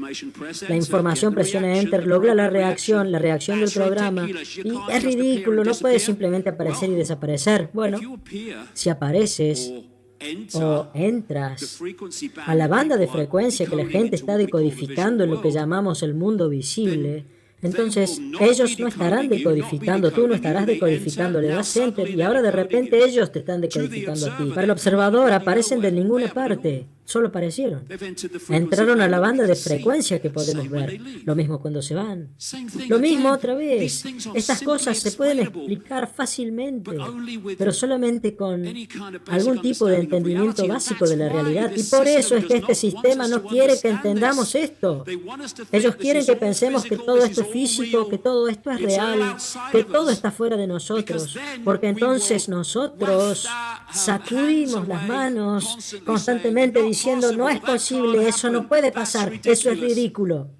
La información presiona Enter, logra la reacción del programa. Y es ridículo, no puede simplemente aparecer y desaparecer. Bueno, si apareces o entras a la banda de frecuencia que la gente está decodificando en lo que llamamos el mundo visible, entonces ellos no estarán decodificando, tú no estarás decodificando, le das Enter y ahora de repente ellos te están decodificando a ti. Para el observador aparecen de ninguna parte, solo aparecieron. Entraron a la banda de frecuencia que podemos ver. Lo mismo cuando se van. Lo mismo otra vez. Estas cosas se pueden explicar fácilmente, pero solamente con algún tipo de entendimiento básico de la realidad. Y por eso es que este sistema no quiere que entendamos esto. Ellos quieren que pensemos que todo esto es físico, que todo esto es real, que todo está fuera de nosotros, porque entonces nosotros sacudimos las manos constantemente diciendo, no es posible, eso no puede pasar, eso es ridículo.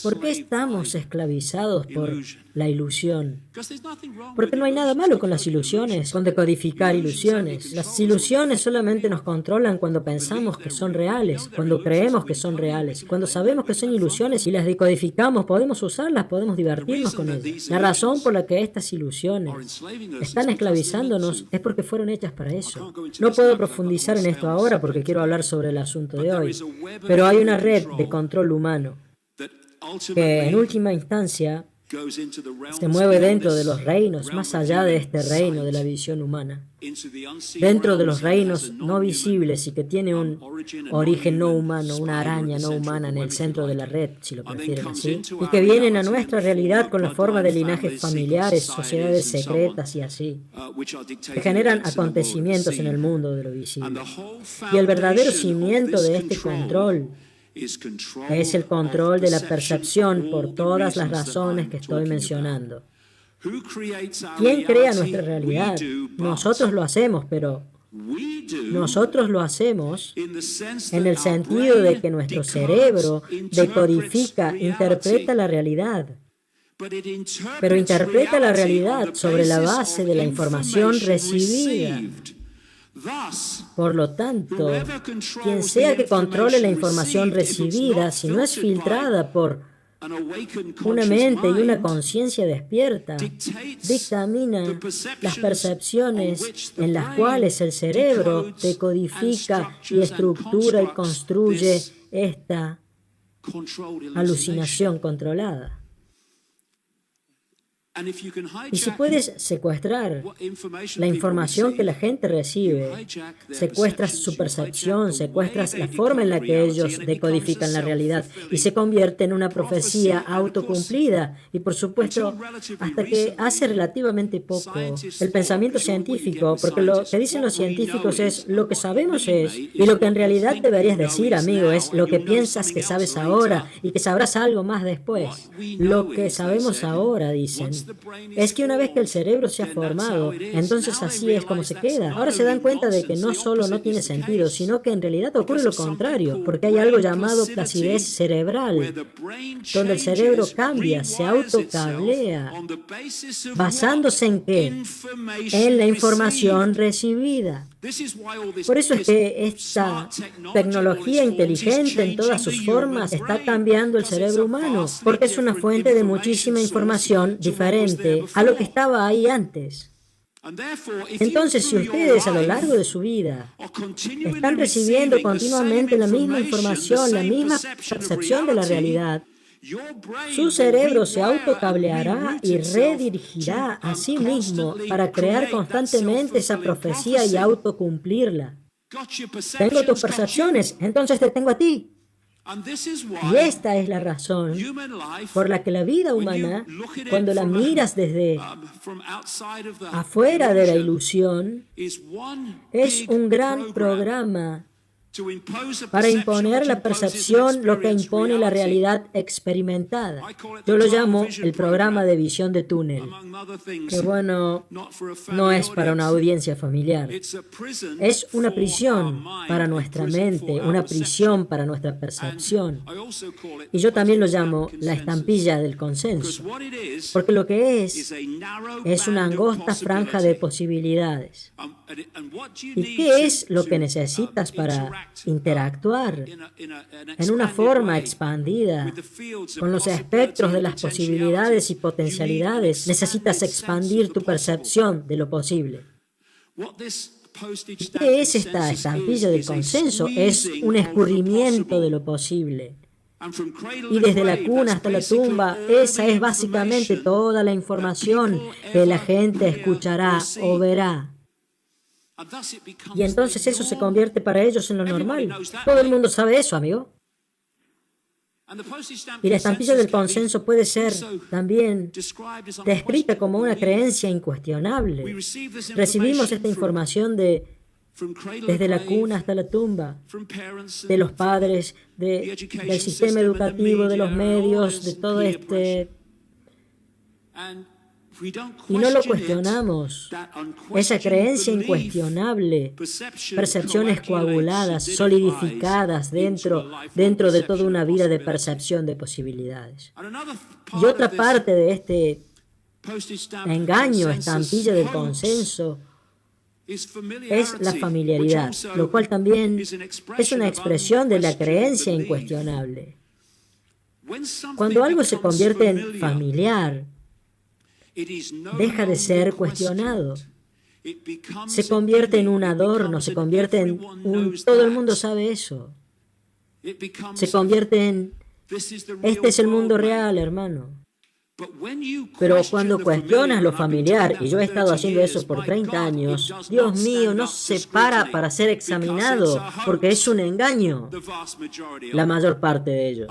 ¿Por qué estamos esclavizados por la ilusión? Porque no hay nada malo con las ilusiones, con decodificar ilusiones. Las ilusiones solamente nos controlan cuando pensamos que son reales, cuando creemos que son reales. Cuando sabemos que son ilusiones y las decodificamos, podemos usarlas, podemos divertirnos con ellas. La razón por la que estas ilusiones están esclavizándonos es porque fueron hechas para eso. No puedo profundizar en esto ahora porque quiero hablar sobre el asunto de hoy, pero hay una red de control humano que en última instancia se mueve dentro de los reinos, más allá de este reino de la visión humana, dentro de los reinos no visibles y que tiene un origen no humano, una araña no humana en el centro de la red, si lo prefieren así, y que vienen a nuestra realidad con la forma de linajes familiares, sociedades secretas y así, que generan acontecimientos en el mundo de lo visible. Y el verdadero cimiento de este control es el control de la percepción por todas las razones que estoy mencionando. ¿Quién crea nuestra realidad? Nosotros lo hacemos, pero nosotros lo hacemos en el sentido de que nuestro cerebro decodifica, interpreta la realidad. Pero interpreta la realidad sobre la base de la información recibida. Por lo tanto, quien sea que controle la información recibida, si no es filtrada por una mente y una conciencia despierta, dictamina las percepciones en las cuales el cerebro decodifica y estructura y construye esta alucinación controlada. Y si puedes secuestrar la información que la gente recibe, secuestras su percepción, secuestras la forma en la que ellos decodifican la realidad y se convierte en una profecía autocumplida. Y por supuesto, hasta que hace relativamente poco, el pensamiento científico, porque lo que dicen los científicos es lo que sabemos es, y lo que en realidad deberías decir, amigo, es lo que piensas que sabes ahora y que sabrás algo más después. Lo que sabemos ahora, dicen, es que una vez que el cerebro se ha formado, entonces así es como se queda. Ahora se dan cuenta de que no solo no tiene sentido, sino que en realidad ocurre lo contrario, porque hay algo llamado placidez cerebral, donde el cerebro cambia, se autocablea, basándose en ¿qué? En la información recibida. Por eso es que esta tecnología inteligente en todas sus formas está cambiando el cerebro humano, porque es una fuente de muchísima información diferente a lo que estaba ahí antes. Entonces, si ustedes a lo largo de su vida están recibiendo continuamente la misma información, la misma percepción de la realidad, su cerebro se autocableará y redirigirá a sí mismo para crear constantemente esa profecía y autocumplirla. Tengo tus percepciones, entonces te tengo a ti. Y esta es la razón por la que la vida humana, cuando la miras desde afuera de la ilusión, es un gran programa para imponer la percepción, lo que impone la realidad experimentada. Yo lo llamo el programa de visión de túnel, que bueno, no es para una audiencia familiar. Es una prisión para nuestra mente, una prisión para nuestra percepción. Y yo también lo llamo la estampilla del consenso, porque lo que es una angosta franja de posibilidades. ¿Y qué es lo que necesitas para interactuar en una forma expandida con los espectros de las posibilidades y potencialidades? Necesitas expandir tu percepción de lo posible. ¿Y qué es esta estampilla del consenso? Es un escurrimiento de lo posible. Y desde la cuna hasta la tumba, esa es básicamente toda la información que la gente escuchará o verá. Y entonces eso se convierte para ellos en lo normal. Todo el mundo sabe eso, amigo. Y la estampilla del consenso puede ser también descrita como una creencia incuestionable. Recibimos esta información desde la cuna hasta la tumba, de los padres, del sistema educativo, de los medios, de todo este... Y no lo cuestionamos. Esa creencia incuestionable, percepciones coaguladas, solidificadas dentro de toda una vida de percepción de posibilidades. Y otra parte de este engaño, estampilla del consenso, es la familiaridad, lo cual también es una expresión de la creencia incuestionable. Cuando algo se convierte en familiar, deja de ser cuestionado. Se convierte en un adorno, se convierte en un... Todo el mundo sabe eso. Se convierte en... Este es el mundo real, hermano. Pero cuando cuestionas lo familiar, y yo he estado haciendo eso por 30 años, Dios mío, no se para ser examinado, porque es un engaño, la mayor parte de ellos.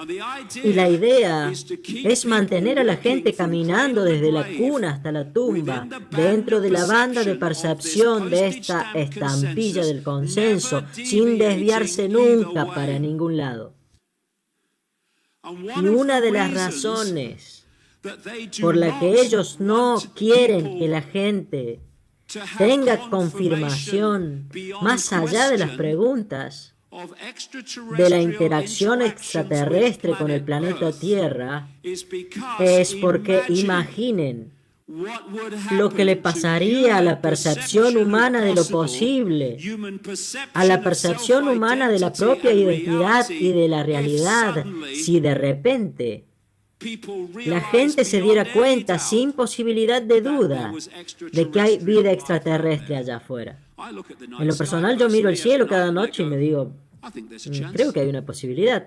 Y la idea es mantener a la gente caminando desde la cuna hasta la tumba, dentro de la banda de percepción de esta estampilla del consenso, sin desviarse nunca para ningún lado. Y una de las razones por la que ellos no quieren que la gente tenga confirmación más allá de las preguntas de la interacción extraterrestre con el planeta Tierra, es porque imaginen lo que le pasaría a la percepción humana de lo posible, a la percepción humana de la propia identidad y de la realidad, si de repente la gente se diera cuenta sin posibilidad de duda de que hay vida extraterrestre allá afuera. En lo personal, yo miro el cielo cada noche y me digo, creo que hay una posibilidad.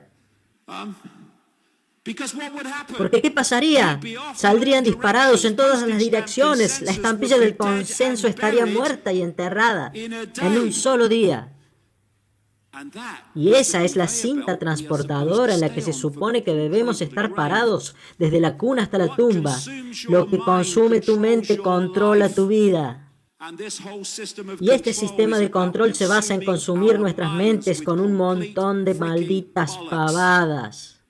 Porque ¿qué pasaría? Saldrían disparados en todas las direcciones, la estampilla del consenso estaría muerta y enterrada en un solo día. Y esa es la cinta transportadora en la que se supone que debemos estar parados desde la cuna hasta la tumba. Lo que consume tu mente controla tu vida. Y este sistema de control se basa en consumir nuestras mentes con un montón de malditas pavadas.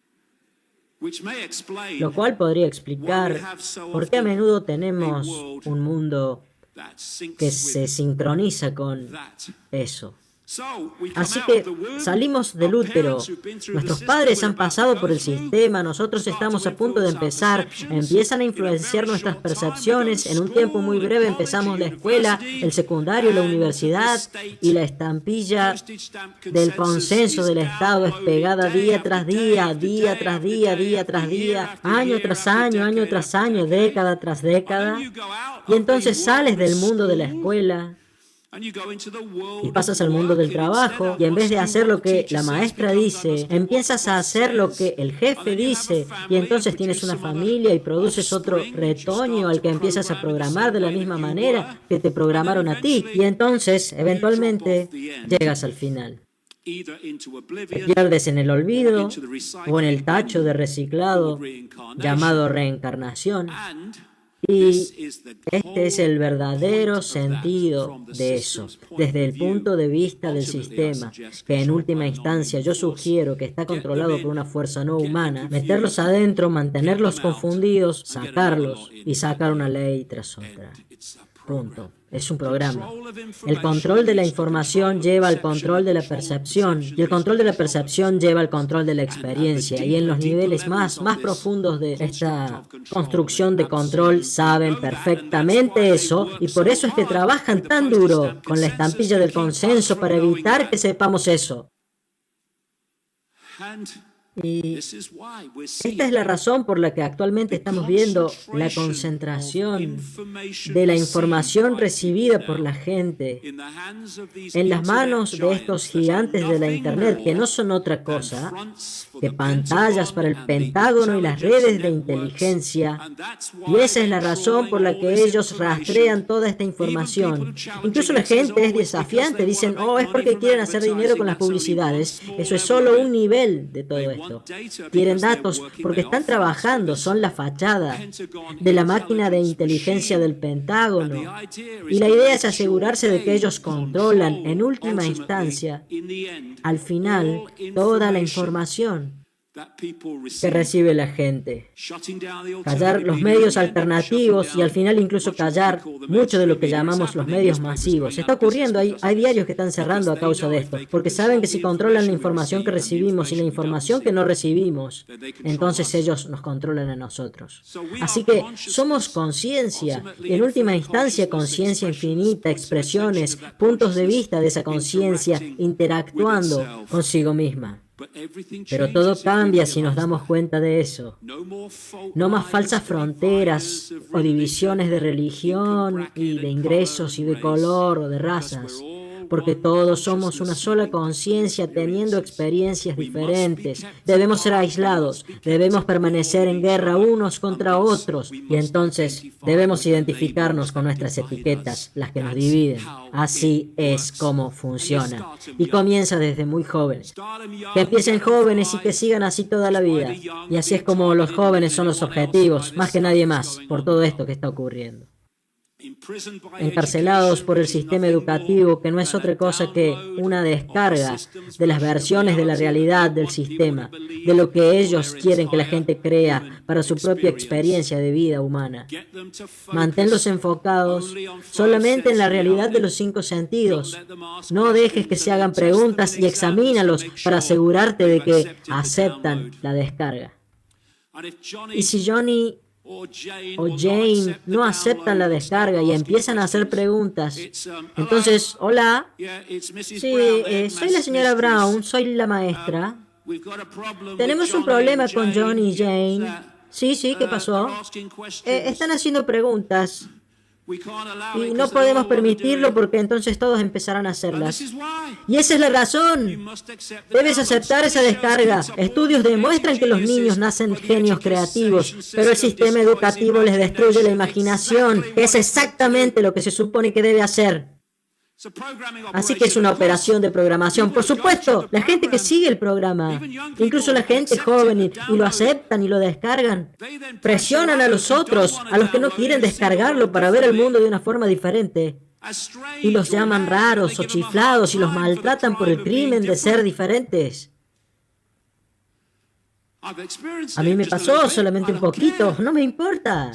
Lo cual podría explicar por qué a menudo tenemos un mundo que se sincroniza con eso. Así que salimos del útero. Nuestros padres han pasado por el sistema, nosotros estamos a punto de empezar. Empiezan a influenciar nuestras percepciones. En un tiempo muy breve empezamos la escuela, el secundario, la universidad, y la estampilla del consenso del Estado es pegada día tras día, día tras día, día tras día, año tras año, década tras década. Y entonces sales del mundo de la escuela y pasas al mundo del trabajo, y en vez de hacer lo que la maestra dice, empiezas a hacer lo que el jefe dice, y entonces tienes una familia y produces otro retoño al que empiezas a programar de la misma manera que te programaron a ti, y entonces, eventualmente, llegas al final. Te pierdes en el olvido o en el tacho de reciclado llamado reencarnación. Y este es el verdadero sentido de eso, desde el punto de vista del sistema, que en última instancia yo sugiero que está controlado por una fuerza no humana, meterlos adentro, mantenerlos confundidos, sacarlos y sacar una ley tras otra. Punto. Es un programa. El control de la información lleva al control de la percepción, y el control de la percepción lleva al control de la experiencia. Y en los niveles más profundos de esta construcción de control saben perfectamente eso, y por eso es que trabajan tan duro con la estampilla del consenso para evitar que sepamos eso. Y esta es la razón por la que actualmente estamos viendo la concentración de la información recibida por la gente en las manos de estos gigantes de la Internet, que no son otra cosa que pantallas para el Pentágono y las redes de inteligencia. Y esa es la razón por la que ellos rastrean toda esta información. Incluso la gente es desafiante, dicen, oh, es porque quieren hacer dinero con las publicidades. Eso es solo un nivel de todo esto. Quieren datos porque están trabajando, son la fachada de la máquina de inteligencia del Pentágono. Y la idea es asegurarse de que ellos controlan, en última instancia, al final, toda la información que recibe la gente. Callar los medios alternativos y al final incluso callar mucho de lo que llamamos los medios masivos. Está ocurriendo, hay diarios que están cerrando a causa de esto, porque saben que si controlan la información que recibimos y la información que no recibimos, entonces ellos nos controlan a nosotros. Así que somos conciencia, y en última instancia conciencia infinita, expresiones, puntos de vista de esa conciencia interactuando consigo misma. Pero todo cambia si nos damos cuenta de eso. No más falsas fronteras o divisiones de religión y de ingresos y de color o de razas, porque todos somos una sola conciencia teniendo experiencias diferentes. Debemos ser aislados, debemos permanecer en guerra unos contra otros y entonces debemos identificarnos con nuestras etiquetas, las que nos dividen. Así es como funciona. Y comienza desde muy jóvenes. Que empiecen jóvenes y que sigan así toda la vida. Y así es como los jóvenes son los objetivos, más que nadie más, por todo esto que está ocurriendo. Encarcelados por el sistema educativo, que no es otra cosa que una descarga de las versiones de la realidad del sistema, de lo que ellos quieren que la gente crea para su propia experiencia de vida humana. Manténlos enfocados solamente en la realidad de los 5 sentidos. No dejes que se hagan preguntas y examínalos para asegurarte de que aceptan la descarga. Y si Johnny o Jane no aceptan la descarga y empiezan a hacer preguntas, entonces, hola, sí, soy la señora Brown, soy la maestra. Tenemos un problema con John y Jane. Sí, ¿qué pasó? Están haciendo preguntas. Y no podemos permitirlo porque entonces todos empezarán a hacerlas. Y esa es la razón. Debes aceptar esa descarga. Estudios demuestran que los niños nacen genios creativos, pero el sistema educativo les destruye la imaginación. Es exactamente lo que se supone que debe hacer. Así que es una operación de programación. Por supuesto, la gente que sigue el programa, incluso la gente joven, y lo aceptan y lo descargan, presionan a los otros, a los que no quieren descargarlo para ver el mundo de una forma diferente, y los llaman raros o chiflados y los maltratan por el crimen de ser diferentes. A mí me pasó solamente un poquito, no me importa.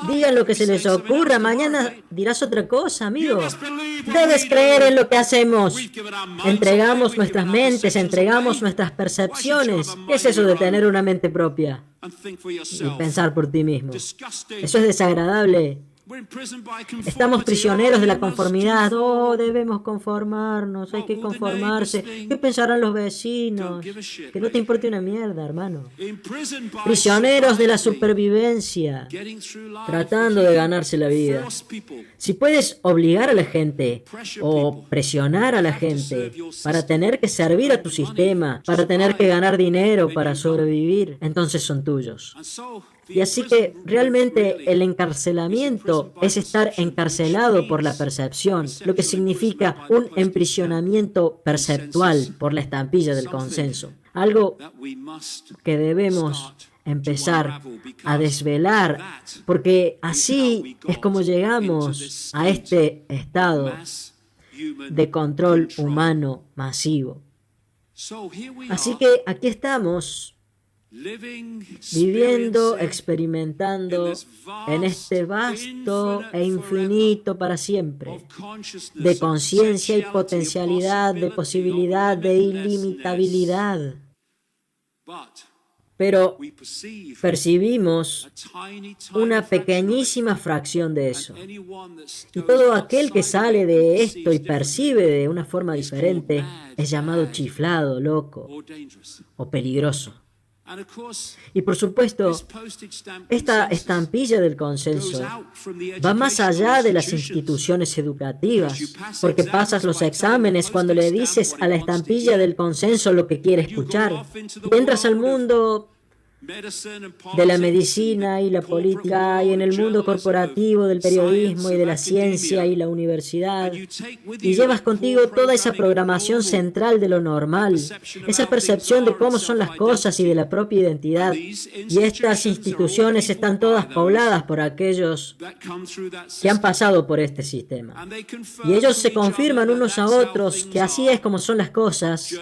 Digan lo que se les ocurra, mañana dirás otra cosa, amigo. Debes creer en lo que hacemos. Entregamos nuestras mentes, entregamos nuestras percepciones. ¿Qué es eso de tener una mente propia? Y pensar por ti mismo. Eso es desagradable. Estamos prisioneros de la conformidad. Oh, debemos conformarnos, hay que conformarse. ¿Qué pensarán los vecinos? Que no te importe una mierda, hermano. Prisioneros de la supervivencia, tratando de ganarse la vida. Si puedes obligar a la gente o presionar a la gente para tener que servir a tu sistema, para tener que ganar dinero para sobrevivir, entonces son tuyos. Y así que realmente el encarcelamiento es estar encarcelado por la percepción, lo que significa un emprisionamiento perceptual por la estampilla del consenso. Algo que debemos empezar a desvelar, porque así es como llegamos a este estado de control humano masivo. Así que aquí estamos, viviendo, experimentando en este vasto e infinito para siempre de conciencia y potencialidad, de posibilidad, de ilimitabilidad. Pero percibimos una pequeñísima fracción de eso. Y todo aquel que sale de esto y percibe de una forma diferente es llamado chiflado, loco o peligroso. Y por supuesto, esta estampilla del consenso va más allá de las instituciones educativas, porque pasas los exámenes cuando le dices a la estampilla del consenso lo que quiere escuchar. Y entras al mundo de la medicina y la política y en el mundo corporativo del periodismo y de la ciencia y la universidad, y llevas contigo toda esa programación central de lo normal, esa percepción de cómo son las cosas y de la propia identidad. Y estas instituciones están todas pobladas por aquellos que han pasado por este sistema. Y ellos se confirman unos a otros que así es como son las cosas.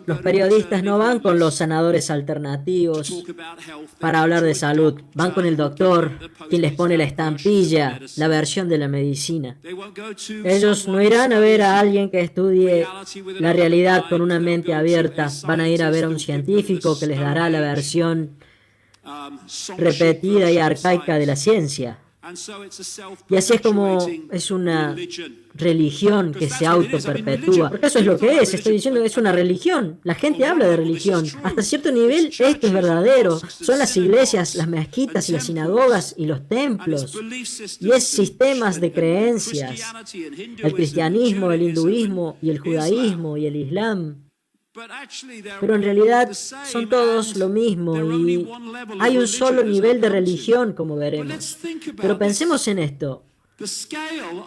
Los periodistas no van con los sanadores alternativos para hablar de salud, van con el doctor, quien les pone la estampilla, la versión de la medicina. Ellos no irán a ver a alguien que estudie la realidad con una mente abierta, van a ir a ver a un científico que les dará la versión repetida y arcaica de la ciencia. Y así es como es una religión que se autoperpetúa. Porque eso es lo que es, estoy diciendo, es una religión. La gente habla de religión. Hasta cierto nivel esto es verdadero. Son las iglesias, las mezquitas y las sinagogas y los templos. Y es sistemas de creencias. El cristianismo, el hinduismo y el judaísmo y el islam. Pero en realidad son todos lo mismo y hay un solo nivel de religión, como veremos. Pero pensemos en esto,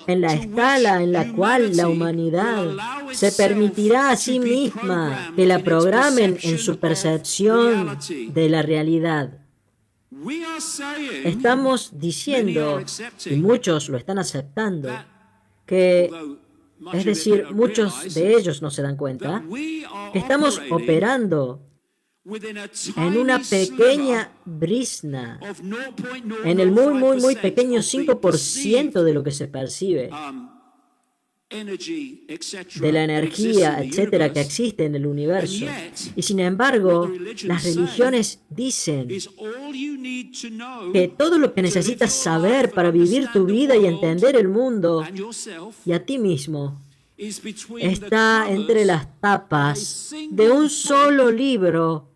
en la escala en la cual la humanidad se permitirá a sí misma que la programen en su percepción de la realidad. Estamos diciendo, y muchos lo están aceptando, que es decir, muchos de ellos no se dan cuenta que estamos operando en una pequeña brizna, en el muy pequeño 5% de lo que se percibe, de la energía, etcétera, que existe en el universo. Y sin embargo, las religiones dicen que todo lo que necesitas saber para vivir tu vida y entender el mundo y a ti mismo está entre las tapas de un solo libro,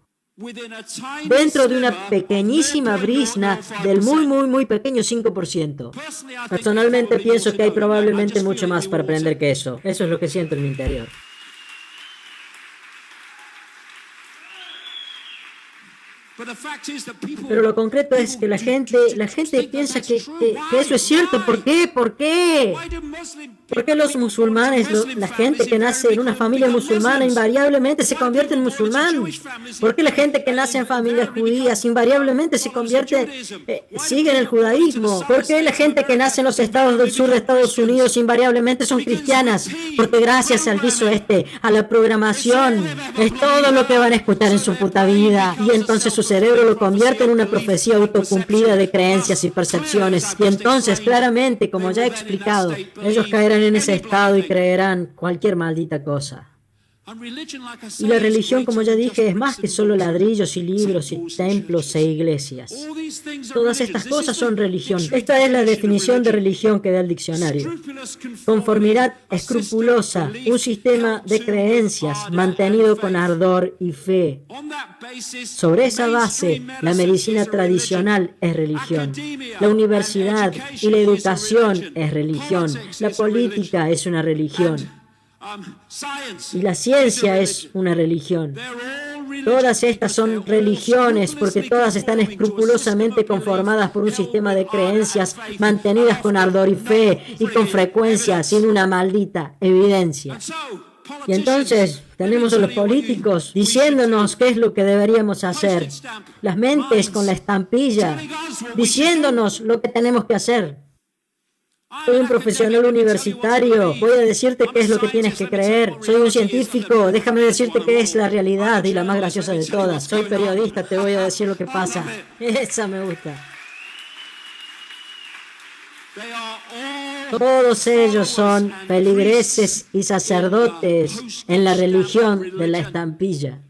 dentro de una pequeñísima brizna del muy pequeño 5%. Personalmente pienso que hay probablemente mucho más para aprender que eso. Eso es lo que siento en mi interior. Pero lo concreto es que la gente piensa que eso es cierto. ¿Por qué? ¿Por qué? ¿Por qué los musulmanes, la gente que nace en una familia musulmana invariablemente se convierte en musulmán? ¿Por qué la gente que nace en familias judías invariablemente se convierte, sigue en el judaísmo? ¿Por qué la gente que nace en los estados del sur de Estados Unidos invariablemente son cristianas? Porque gracias al viso a la programación, es todo lo que van a escuchar en su puta vida. Y entonces su cerebro lo convierte en una profecía autocumplida de creencias y percepciones. Y entonces, claramente, como ya he explicado, ellos caerán en ese estado y creerán cualquier maldita cosa. Y la religión, como ya dije, es más que solo ladrillos y libros y templos e iglesias. Todas estas cosas son religión. Esta es la definición de religión que da el diccionario. Conformidad escrupulosa, un sistema de creencias mantenido con ardor y fe. Sobre esa base, la medicina tradicional es religión. La universidad y la educación es religión. La política es una religión. Y la ciencia es una religión. Todas estas son religiones porque todas están escrupulosamente conformadas por un sistema de creencias mantenidas con ardor y fe y con frecuencia sin una maldita evidencia. Y entonces tenemos a los políticos diciéndonos qué es lo que deberíamos hacer. Las mentes con la estampilla diciéndonos lo que tenemos que hacer. Soy un profesional universitario, voy a decirte qué es lo que tienes que creer. Soy un científico, déjame decirte qué es la realidad y la más graciosa de todas. Soy periodista, te voy a decir lo que pasa. Esa me gusta. Todos ellos son feligreses y sacerdotes en la religión de la estampilla.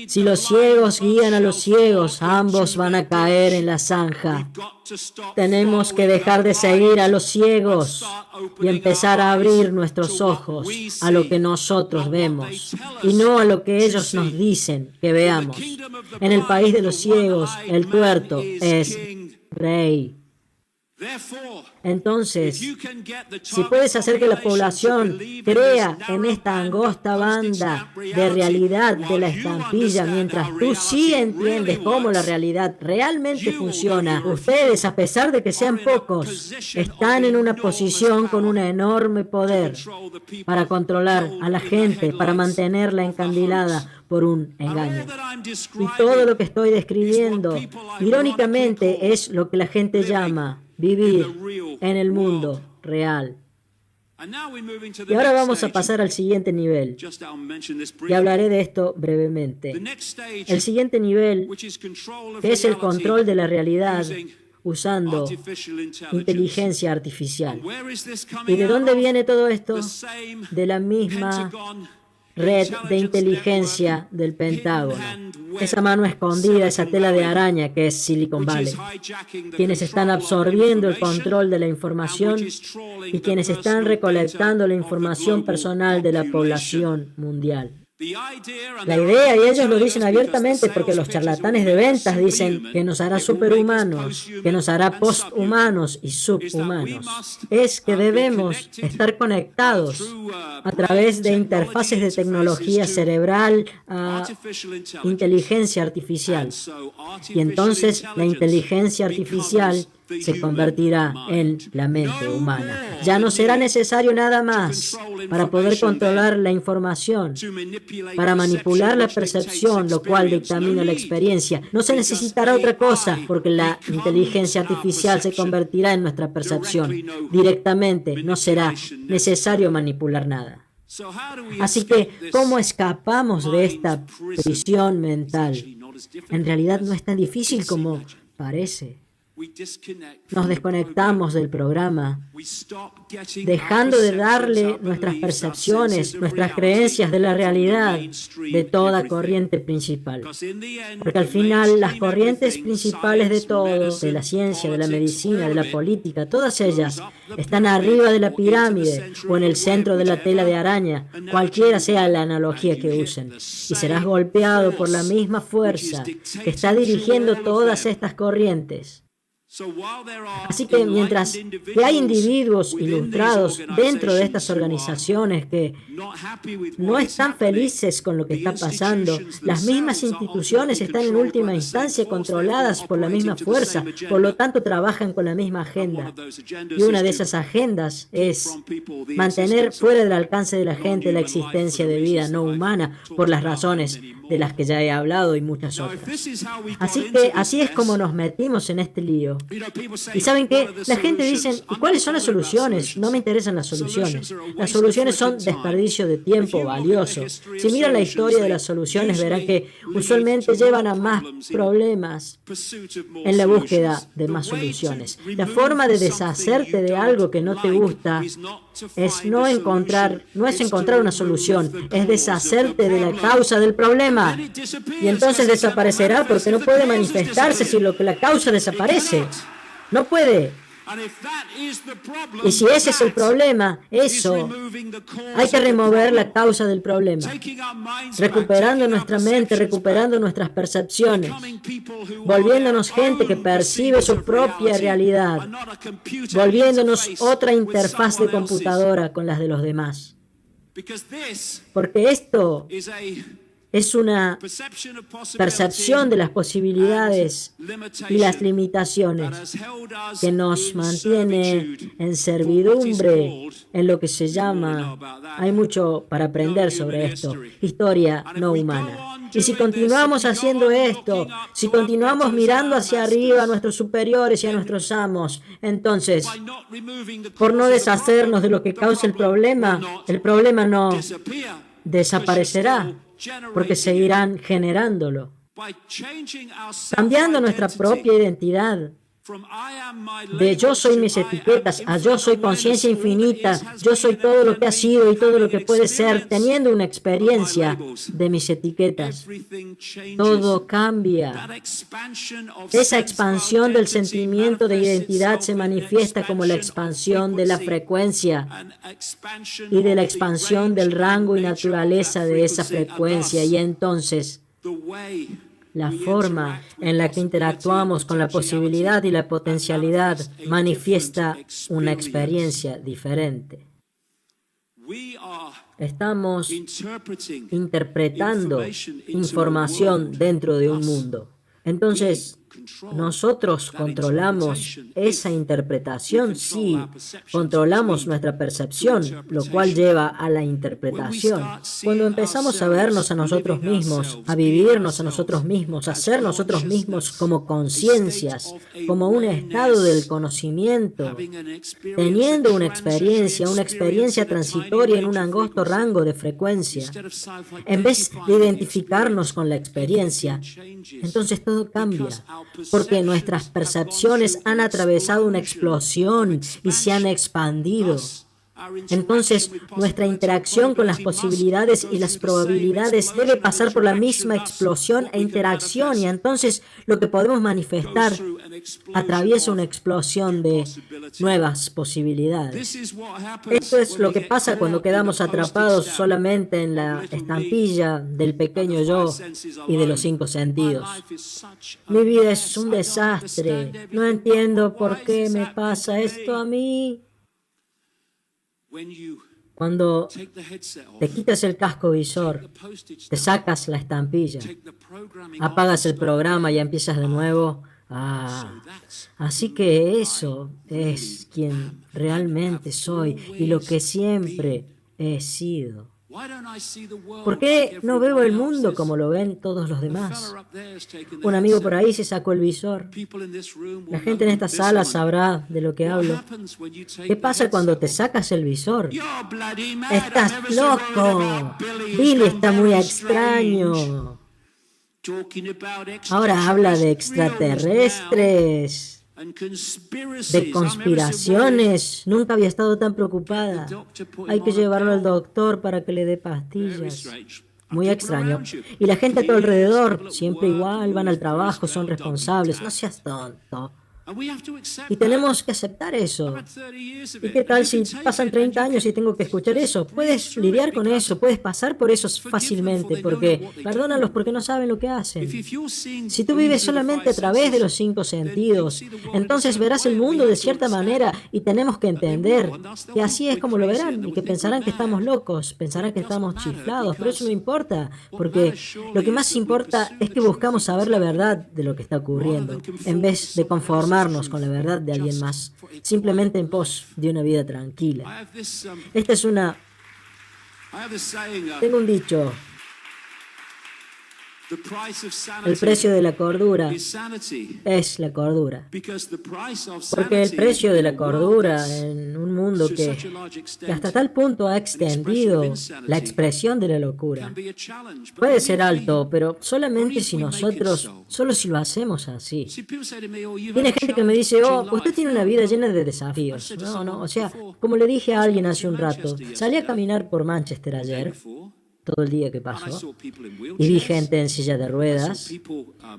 Si los ciegos guían a los ciegos, ambos van a caer en la zanja. Tenemos que dejar de seguir a los ciegos y empezar a abrir nuestros ojos a lo que nosotros vemos y no a lo que ellos nos dicen que veamos. En el país de los ciegos, el tuerto es rey. Entonces, si puedes hacer que la población crea en esta angosta banda de realidad de la estampilla, mientras tú sí entiendes cómo la realidad realmente funciona, ustedes, a pesar de que sean pocos, están en una posición con un enorme poder para controlar a la gente, para mantenerla encandilada por un engaño. Y todo lo que estoy describiendo, irónicamente, es lo que la gente llama vivir en el mundo real. Y ahora vamos a pasar al siguiente nivel. Y hablaré de esto brevemente. El siguiente nivel, que es el control de la realidad usando inteligencia artificial. ¿Y de dónde viene todo esto? De la misma red de inteligencia del Pentágono. Esa mano escondida, esa tela de araña que es Silicon Valley. Quienes están absorbiendo el control de la información y quienes están recolectando la información personal de la población mundial. La idea, y ellos lo dicen abiertamente porque los charlatanes de ventas dicen que nos hará superhumanos, que nos hará posthumanos y subhumanos, es que debemos estar conectados a través de interfaces de tecnología cerebral a inteligencia artificial. Y entonces la inteligencia artificial se convertirá en la mente humana. Ya no será necesario nada más para poder controlar la información, para manipular la percepción, lo cual dictamina la experiencia. No se necesitará otra cosa, porque la inteligencia artificial se convertirá en nuestra percepción. Directamente no será necesario manipular nada. Así que, ¿cómo escapamos de esta prisión mental? En realidad no es tan difícil como parece. Nos desconectamos del programa, dejando de darle nuestras percepciones, nuestras creencias de la realidad de toda corriente principal. Porque al final las corrientes principales de todo, de la ciencia, de la medicina, de la política, todas ellas están arriba de la pirámide o en el centro de la tela de araña, cualquiera sea la analogía que usen. Y serás golpeado por la misma fuerza que está dirigiendo todas estas corrientes. Así que mientras que hay individuos ilustrados dentro de estas organizaciones que no están felices con lo que está pasando, las mismas instituciones están en última instancia controladas por la misma fuerza, por lo tanto trabajan con la misma agenda. Y una de esas agendas es mantener fuera del alcance de la gente la existencia de vida no humana por las razones de las que ya he hablado y muchas otras. Así que así es como nos metimos en este lío. Y ¿saben qué? La gente dice, ¿y cuáles son las soluciones? No me interesan las soluciones. Las soluciones son desperdicio de tiempo valioso. Si miran la historia de las soluciones, verán que usualmente llevan a más problemas en la búsqueda de más soluciones. La forma de deshacerte de algo que no te gusta no es encontrar una solución, es deshacerte de la causa del problema. Y entonces desaparecerá porque no puede manifestarse si la causa desaparece. No puede. Y si ese es el problema, hay que remover la causa del problema, recuperando nuestra mente, recuperando nuestras percepciones, volviéndonos gente que percibe su propia realidad, volviéndonos otra interfaz de computadora con las de los demás. Porque esto Es una percepción de las posibilidades y las limitaciones que nos mantiene en servidumbre en lo que se llama, hay mucho para aprender sobre esto, historia no humana. Y si continuamos haciendo esto, si continuamos mirando hacia arriba a nuestros superiores y a nuestros amos, entonces, por no deshacernos de lo que causa el problema no desaparecerá, porque seguirán generándolo. Cambiando nuestra propia identidad, de yo soy mis etiquetas a yo soy conciencia infinita, yo soy todo lo que ha sido y todo lo que puede ser, teniendo una experiencia de mis etiquetas. Todo cambia. Esa expansión del sentimiento de identidad se manifiesta como la expansión de la frecuencia y de la expansión del rango y naturaleza de esa frecuencia. Y entonces, la forma en la que interactuamos con la posibilidad y la potencialidad manifiesta una experiencia diferente. Estamos interpretando información dentro de un mundo. Entonces, nosotros controlamos esa interpretación, sí, controlamos nuestra percepción, lo cual lleva a la interpretación. Cuando empezamos a vernos a nosotros mismos, a vivirnos a nosotros mismos, a ser nosotros mismos como conciencias, como un estado del conocimiento, teniendo una experiencia transitoria en un angosto rango de frecuencia, en vez de identificarnos con la experiencia, entonces todo cambia. Porque nuestras percepciones han atravesado una explosión y se han expandido. Entonces, nuestra interacción con las posibilidades y las probabilidades debe pasar por la misma explosión e interacción, y entonces lo que podemos manifestar atraviesa una explosión de nuevas posibilidades. Esto es lo que pasa cuando quedamos atrapados solamente en la estampilla del pequeño yo y de los 5 sentidos. Mi vida es un desastre. No entiendo por qué me pasa esto a mí. Cuando te quitas el casco visor, te sacas la estampilla, apagas el programa y empiezas de nuevo. Así que eso es quien realmente soy y lo que siempre he sido. ¿Por qué no veo el mundo como lo ven todos los demás? Un amigo por ahí se sacó el visor. La gente en esta sala sabrá de lo que hablo. ¿Qué pasa cuando te sacas el visor? ¡Estás loco! Billy está muy extraño. Ahora habla de extraterrestres, de conspiraciones. Nunca había estado tan preocupada. Hay que llevarlo al doctor para que le dé pastillas. Muy extraño. Y la gente a tu alrededor, siempre igual, van al trabajo, son responsables. No seas tonto. Y tenemos que aceptar eso. ¿Y qué tal si pasan 30 años y tengo que escuchar eso? Puedes lidiar con eso, puedes pasar por eso fácilmente, porque perdónalos porque no saben lo que hacen. Si tú vives solamente a través de los 5 sentidos, entonces verás el mundo de cierta manera, y tenemos que entender que así es como lo verán, y que pensarán que estamos locos, pensarán que estamos chiflados, pero eso no importa, porque lo que más importa es que buscamos saber la verdad de lo que está ocurriendo, en vez de conformarnos con la verdad de alguien más, simplemente en pos de una vida tranquila. Esta es una... Tengo un dicho. El precio de la cordura es la cordura. Porque el precio de la cordura en un mundo que hasta tal punto ha extendido la expresión de la locura puede ser alto, pero solamente si nosotros, solo si lo hacemos así. Tiene gente que me dice, usted tiene una vida llena de desafíos. No, o sea, como le dije a alguien hace un rato, salí a caminar por Manchester ayer, todo el día que pasó, y vi gente en silla de ruedas,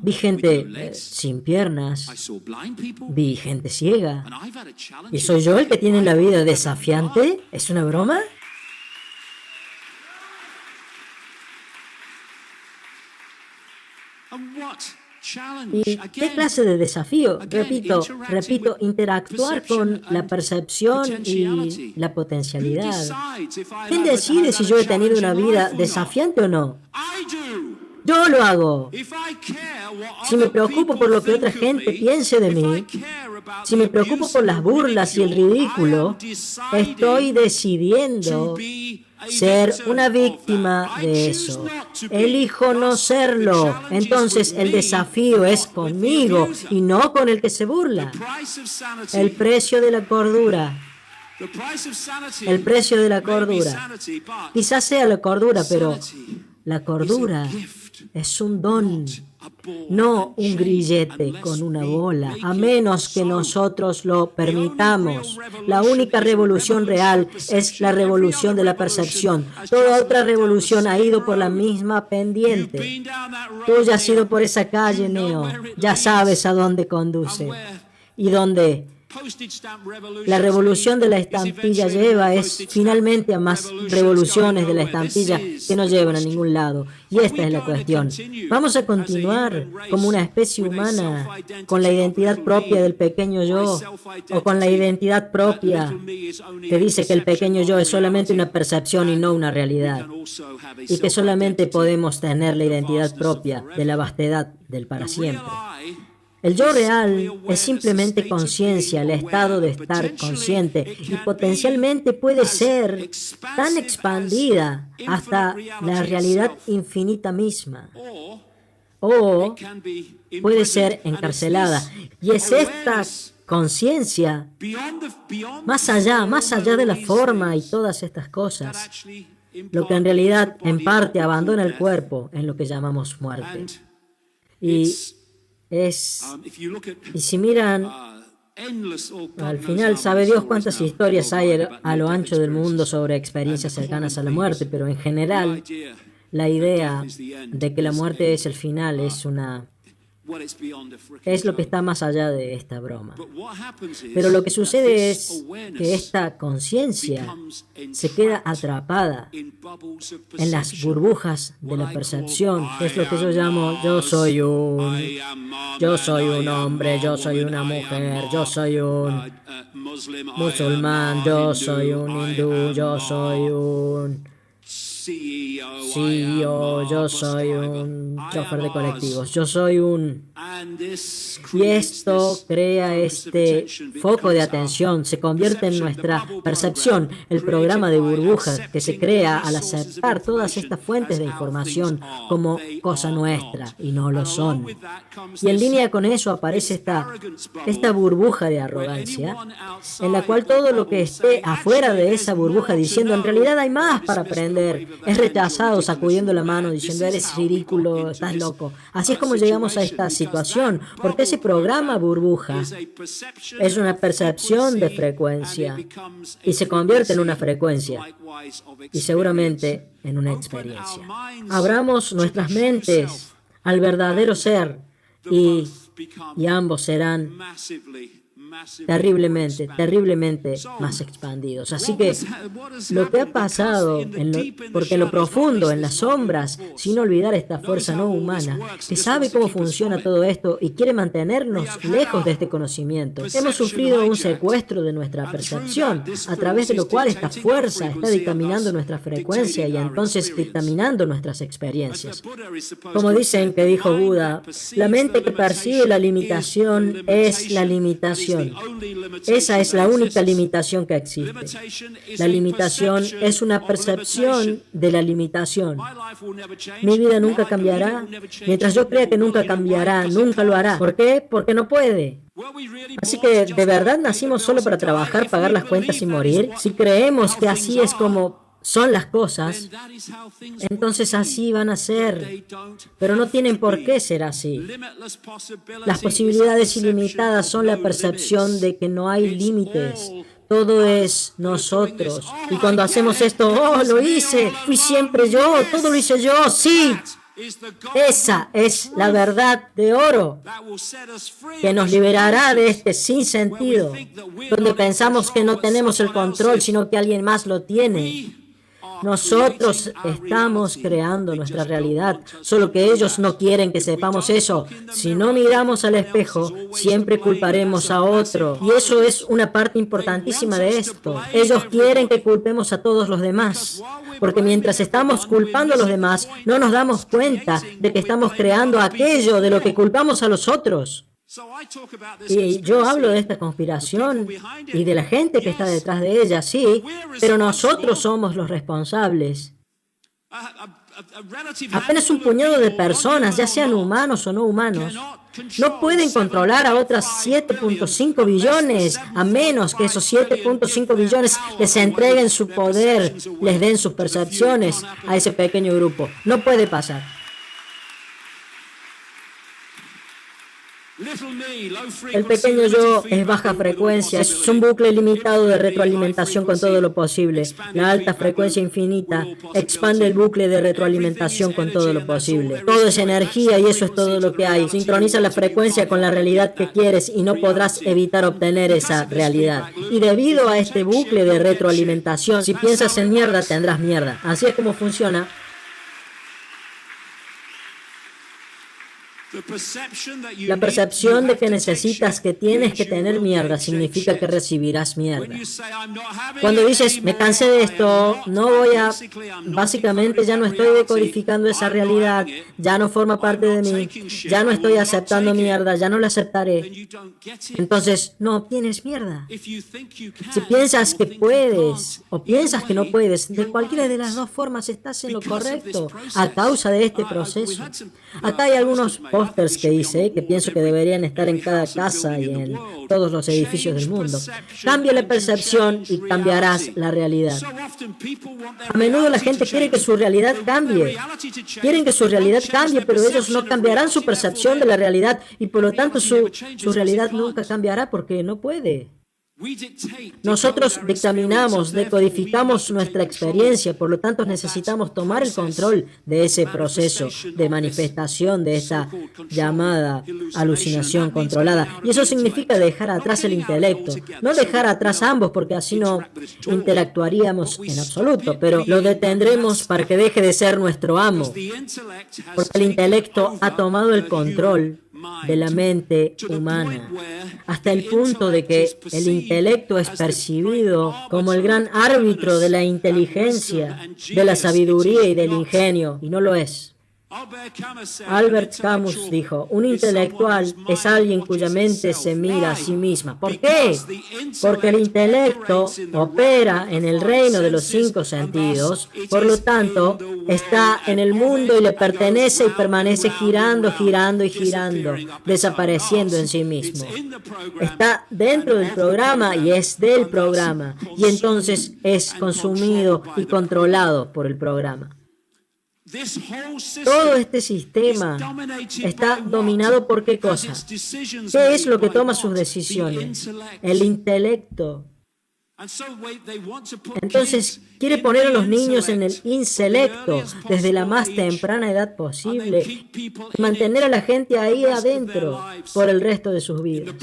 vi gente sin piernas, vi gente ciega. ¿Y soy yo el que tiene la vida desafiante? ¿Es una broma? ¿Y qué clase de desafío? Repito, interactuar con la percepción y la potencialidad. ¿Quién decide si yo he tenido una vida desafiante o no? Yo lo hago. Si me preocupo por lo que otra gente piense de mí, si me preocupo por las burlas y el ridículo, estoy decidiendo ser una víctima de eso. Elijo no serlo. Entonces el desafío es conmigo y no con el que se burla. El precio de la cordura. El precio de la cordura. Quizás sea la cordura, pero la cordura es un don, no un grillete con una bola, a menos que nosotros lo permitamos. La única revolución real es la revolución de la percepción. Toda otra revolución ha ido por la misma pendiente. Tú ya has ido por esa calle, Neo. Ya sabes a dónde conduce. Y dónde la revolución de la estampilla lleva es finalmente a más revoluciones de la estampilla que no llevan a ningún lado. Y esta es la cuestión. ¿Vamos a continuar como una especie humana con la identidad propia del pequeño yo? ¿O con la identidad propia que dice que el pequeño yo es solamente una percepción y no una realidad? Y que solamente podemos tener la identidad propia de la vastedad del para siempre. El yo real es simplemente conciencia, el estado de estar consciente, y potencialmente puede ser tan expandida hasta la realidad infinita misma. O puede ser encarcelada. Y es esta conciencia, más allá de la forma y todas estas cosas, lo que en realidad en parte abandona el cuerpo en lo que llamamos muerte. Y si miran, al final sabe Dios cuántas historias hay a lo ancho del mundo sobre experiencias cercanas a la muerte, pero en general la idea de que la muerte es el final es lo que está más allá de esta broma. Pero lo que sucede es que esta conciencia se queda atrapada en las burbujas de la percepción, que es lo que yo llamo yo soy un hombre, yo soy una mujer, yo soy un musulmán, yo soy un hindú, yo soy un CEO, yo soy un chofer de colectivos, yo soy un... Y esto crea este foco de atención, se convierte en nuestra percepción, el programa de burbujas que se crea al aceptar todas estas fuentes de información como cosa nuestra, y no lo son. Y en línea con eso aparece esta burbuja de arrogancia, en la cual todo lo que esté afuera de esa burbuja diciendo en realidad hay más para aprender, es rechazado sacudiendo la mano diciendo eres ridículo, estás loco. Así es como llegamos a esta situación, porque ese programa burbuja es una percepción de frecuencia y se convierte en una frecuencia y seguramente en una experiencia. Abramos nuestras mentes al verdadero ser y ambos serán terriblemente más expandidos. Así que lo que ha pasado, porque en lo profundo, en las sombras, sin olvidar esta fuerza no humana, que sabe cómo funciona todo esto y quiere mantenernos lejos de este conocimiento, hemos sufrido un secuestro de nuestra percepción, a través de lo cual esta fuerza está dictaminando nuestra frecuencia y entonces dictaminando nuestras experiencias. Como dicen que dijo Buda, la mente que percibe la limitación es la limitación. Esa es la única limitación que existe. La limitación es una percepción de la limitación. Mi vida nunca cambiará. Mientras yo crea que nunca cambiará, nunca lo hará. ¿Por qué? Porque no puede. Así que, ¿de verdad nacimos solo para trabajar, pagar las cuentas y morir? Si creemos que así es como son las cosas, entonces así van a ser, pero no tienen por qué ser así. Las posibilidades ilimitadas son la percepción de que no hay límites. Todo es nosotros. Y cuando hacemos esto, ¡oh, lo hice! Fui siempre yo, todo lo hice yo, sí. Esa es la verdad de oro que nos liberará de este sinsentido, donde pensamos que no tenemos el control, sino que alguien más lo tiene. Nosotros estamos creando nuestra realidad, solo que ellos no quieren que sepamos eso. Si no miramos al espejo, siempre culparemos a otro. Y eso es una parte importantísima de esto. Ellos quieren que culpemos a todos los demás, porque mientras estamos culpando a los demás, no nos damos cuenta de que estamos creando aquello de lo que culpamos a los otros. Y yo hablo de esta conspiración y de la gente que está detrás de ella, sí, pero nosotros somos los responsables. Apenas un puñado de personas, ya sean humanos o no humanos, no pueden controlar a otras 7.5 billones, a menos que esos 7.5 billones les entreguen su poder, les den sus percepciones a ese pequeño grupo. No puede pasar. El pequeño yo es baja frecuencia, es un bucle limitado de retroalimentación con todo lo posible. La alta frecuencia infinita expande el bucle de retroalimentación con todo lo posible. Todo es energía y eso es todo lo que hay. Sincroniza la frecuencia con la realidad que quieres y no podrás evitar obtener esa realidad. Y debido a este bucle de retroalimentación, si piensas en mierda, tendrás mierda. Así es como funciona. La percepción de que necesitas, que tienes que tener mierda, significa que recibirás mierda. Cuando dices, me cansé de esto, no voy a... Básicamente ya no estoy decodificando esa realidad, ya no forma parte de mí, ya no estoy aceptando mierda, ya no la aceptaré. Entonces, no obtienes mierda. Si piensas que puedes o piensas que no puedes, de cualquiera de las dos formas estás en lo correcto a causa de este proceso. Acá hay algunos pósters que hice, que pienso que deberían estar en cada casa y en todos los edificios del mundo. Cambia la percepción y cambiarás la realidad. A menudo la gente quiere que su realidad cambie. Quieren que su realidad cambie, pero ellos no cambiarán su percepción de la realidad y por lo tanto su realidad nunca cambiará porque no puede. Nosotros dictaminamos, decodificamos nuestra experiencia, por lo tanto necesitamos tomar el control de ese proceso de manifestación de esta llamada alucinación controlada. Y eso significa dejar atrás el intelecto. No dejar atrás ambos porque así no interactuaríamos en absoluto, pero lo detendremos para que deje de ser nuestro amo. Porque el intelecto ha tomado el control de la mente humana, hasta el punto de que el intelecto es percibido como el gran árbitro de la inteligencia, de la sabiduría y del ingenio, y no lo es. Albert Camus dijo, un intelectual es alguien cuya mente se mira a sí misma. ¿Por qué? Porque el intelecto opera en el reino de los 5 sentidos, por lo tanto, está en el mundo y le pertenece y permanece girando, girando y girando, desapareciendo en sí mismo. Está dentro del programa y es del programa, y entonces es consumido y controlado por el programa. Todo este sistema está dominado por ¿qué cosa? ¿Qué es lo que toma sus decisiones? El intelecto. Entonces, quiere poner a los niños en el intelecto desde la más temprana edad posible y mantener a la gente ahí adentro por el resto de sus vidas,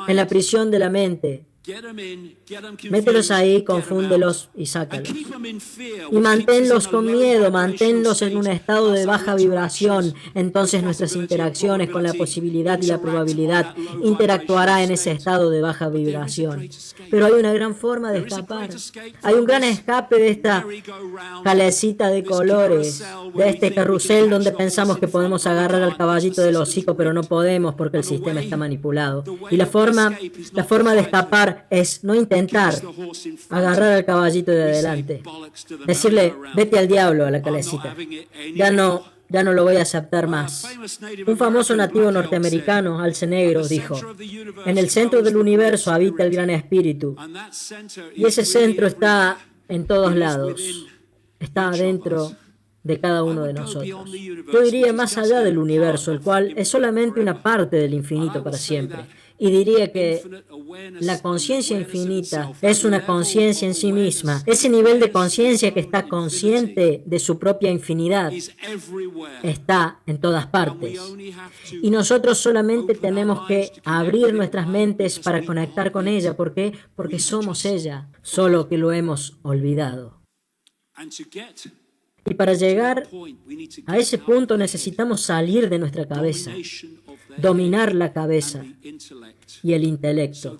en la prisión de la mente. Mételos ahí, confúndelos y sácalos. Y manténlos con miedo, manténlos en un estado de baja vibración. Entonces nuestras interacciones con la posibilidad y la probabilidad interactuará en ese estado de baja vibración. Pero hay una gran forma de escapar. Hay un gran escape de esta calecita de colores, de este carrusel donde pensamos que podemos agarrar al caballito del hocico, pero no podemos porque el sistema está manipulado. Y la forma de escapar es no intentar agarrar al caballito de adelante, decirle, vete al diablo a la calecita, ya no lo voy a aceptar más. Un famoso nativo norteamericano, alce negro, dijo, en el centro del universo habita el gran espíritu, y ese centro está en todos lados, está dentro de cada uno de nosotros. Yo iría más allá del universo, el cual es solamente una parte del infinito para siempre. Y diría que la conciencia infinita es una conciencia en sí misma. Ese nivel de conciencia que está consciente de su propia infinidad está en todas partes. Y nosotros solamente tenemos que abrir nuestras mentes para conectar con ella. ¿Por qué? Porque somos ella, solo que lo hemos olvidado. Y para llegar a ese punto necesitamos salir de nuestra cabeza, dominar la cabeza y el intelecto.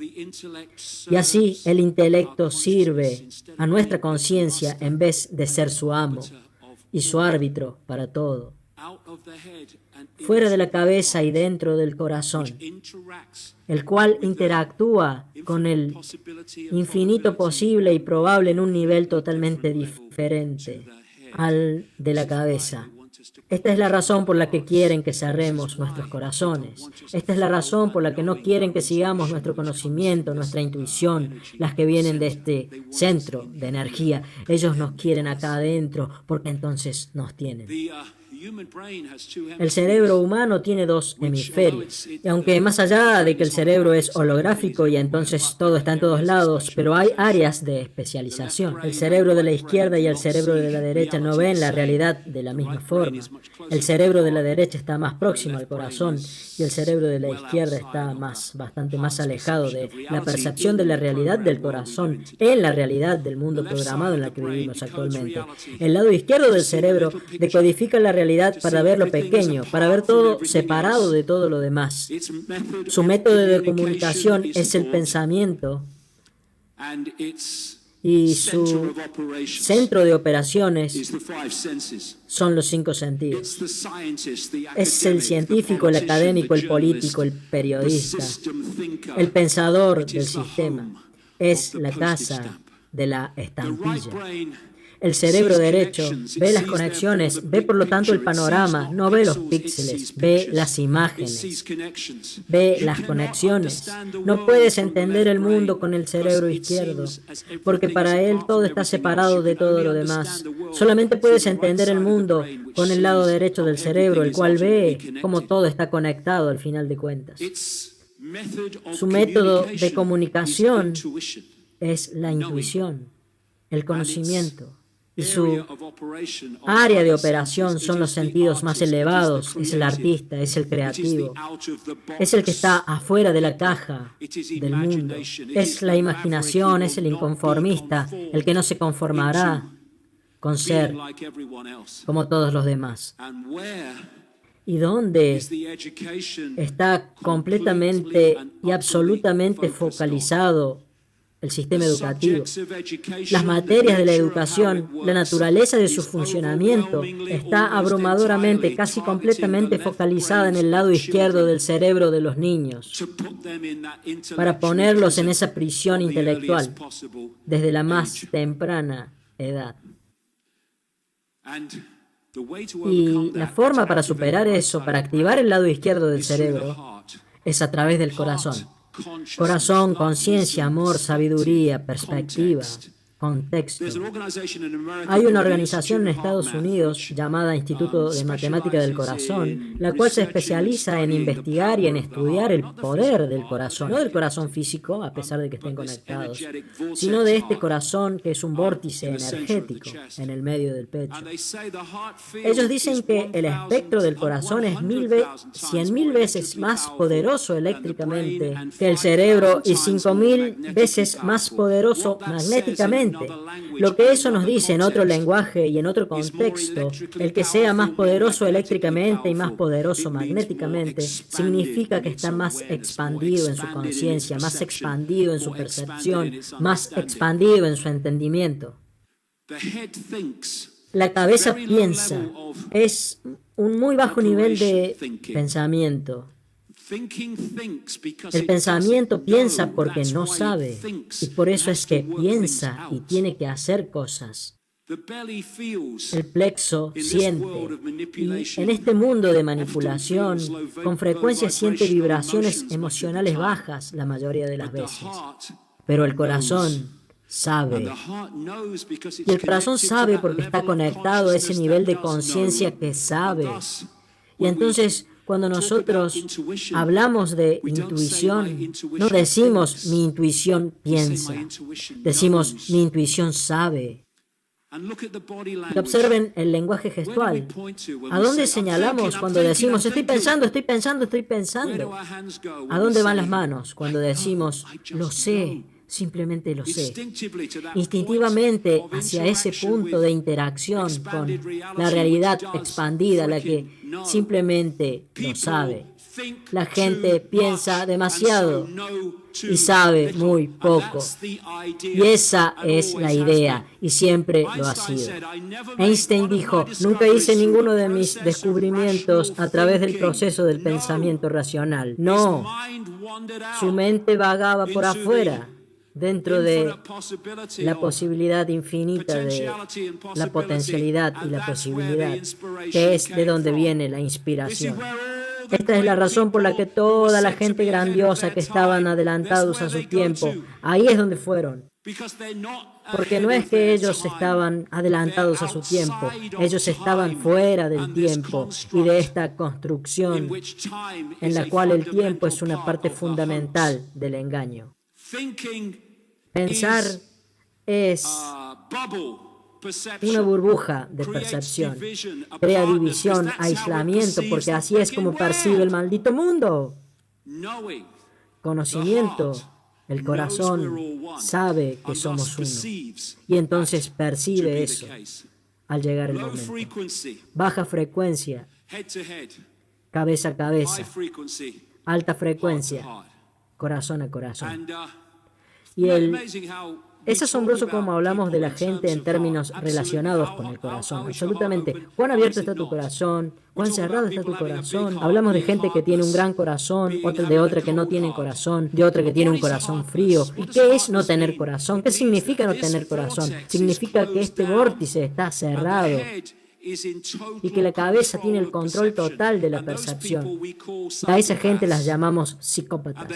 Y así el intelecto sirve a nuestra conciencia en vez de ser su amo y su árbitro para todo. Fuera de la cabeza y dentro del corazón, el cual interactúa con el infinito posible y probable en un nivel totalmente diferente al de la cabeza. Esta es la razón por la que quieren que cerremos nuestros corazones. Esta es la razón por la que no quieren que sigamos nuestro conocimiento, nuestra intuición, las que vienen de este centro de energía. Ellos nos quieren acá adentro porque entonces nos tienen. El cerebro humano tiene dos hemisferios, y aunque más allá de que el cerebro es holográfico y entonces todo está en todos lados, pero hay áreas de especialización. El cerebro de la izquierda y el cerebro de la derecha no ven la realidad de la misma forma. El cerebro de la derecha está más próximo al corazón y el cerebro de la izquierda está bastante más alejado de la percepción de la realidad del corazón en la realidad del mundo programado en la que vivimos actualmente. El lado izquierdo del cerebro decodifica la realidad para ver lo pequeño, para ver todo separado de todo lo demás. Su método de comunicación es el pensamiento y su centro de operaciones son los 5 sentidos. Es el científico, el académico, el político, el periodista, el pensador del sistema. Es la casa de la estampilla. El cerebro derecho ve las conexiones, ve por lo tanto el panorama, no ve los píxeles, ve las imágenes, ve las conexiones. No puedes entender el mundo con el cerebro izquierdo, porque para él todo está separado de todo lo demás. Solamente puedes entender el mundo con el lado derecho del cerebro, el cual ve cómo todo está conectado al final de cuentas. Su método de comunicación es la intuición, el conocimiento. Y su área de operación son los sentidos más elevados. Es el artista, es el creativo, es el que está afuera de la caja del mundo. Es la imaginación, es el inconformista, el que no se conformará con ser como todos los demás. Y donde está completamente y absolutamente focalizado el sistema educativo. Las materias de la educación, la naturaleza de su funcionamiento, está abrumadoramente, casi completamente focalizada en el lado izquierdo del cerebro de los niños, para ponerlos en esa prisión intelectual desde la más temprana edad. Y la forma para superar eso, para activar el lado izquierdo del cerebro, es a través del corazón. Corazón, conciencia, amor, sabiduría, perspectiva, contexto. Hay una organización en Estados Unidos llamada Instituto de Matemática del Corazón, la cual se especializa en investigar y en estudiar el poder del corazón, no del corazón físico, a pesar de que estén conectados, sino de este corazón que es un vórtice energético en el medio del pecho. Ellos dicen que el espectro del corazón es 100.000 veces más poderoso eléctricamente que el cerebro y 5.000 veces más poderoso magnéticamente. Lo que eso nos dice en otro lenguaje y en otro contexto, el que sea más poderoso eléctricamente y más poderoso magnéticamente, significa que está más expandido en su conciencia, más expandido en su percepción, más expandido en su entendimiento. La cabeza piensa, es un muy bajo nivel de pensamiento. El pensamiento piensa porque no sabe, y por eso es que piensa y tiene que hacer cosas. El plexo siente, y en este mundo de manipulación, con frecuencia siente vibraciones emocionales bajas la mayoría de las veces. Pero el corazón sabe. Y el corazón sabe porque está conectado a ese nivel de conciencia que sabe. Y entonces, cuando nosotros hablamos de intuición, no decimos mi intuición piensa, decimos mi intuición sabe. Y observen el lenguaje gestual. ¿A dónde señalamos cuando decimos estoy pensando, estoy pensando, estoy pensando? ¿A dónde van las manos cuando decimos lo sé, Simplemente lo sé. Instintivamente, hacia ese punto de interacción con la realidad expandida, la que simplemente lo sabe. La gente piensa demasiado y sabe muy poco. Y esa es la idea, y siempre lo ha sido. Einstein dijo, nunca hice ninguno de mis descubrimientos a través del proceso del pensamiento racional. No, su mente vagaba por afuera, dentro de la posibilidad infinita de la potencialidad y la posibilidad, que es de donde viene la inspiración. Esta es la razón por la que toda la gente grandiosa que estaban adelantados a su tiempo, ahí es donde fueron. Porque no es que ellos estaban adelantados a su tiempo, ellos estaban fuera del tiempo y de esta construcción en la cual el tiempo es una parte fundamental del engaño. Pensar es una burbuja de percepción, crea división, aislamiento, porque así es como percibe el maldito mundo. Conocimiento, el corazón sabe que somos uno, y entonces percibe eso al llegar el momento. Baja frecuencia, cabeza a cabeza, alta frecuencia, corazón a corazón. Y es asombroso cómo hablamos de la gente en términos relacionados con el corazón. Absolutamente. ¿Cuán abierto está tu corazón? ¿Cuán cerrado está tu corazón? Hablamos de gente que tiene un gran corazón, de otra que no tiene corazón, de otra que tiene un corazón frío. ¿Y qué es no tener corazón? ¿Qué significa no tener corazón? Significa que este vórtice está cerrado y que la cabeza tiene el control total de la percepción. A esa gente las llamamos psicópatas.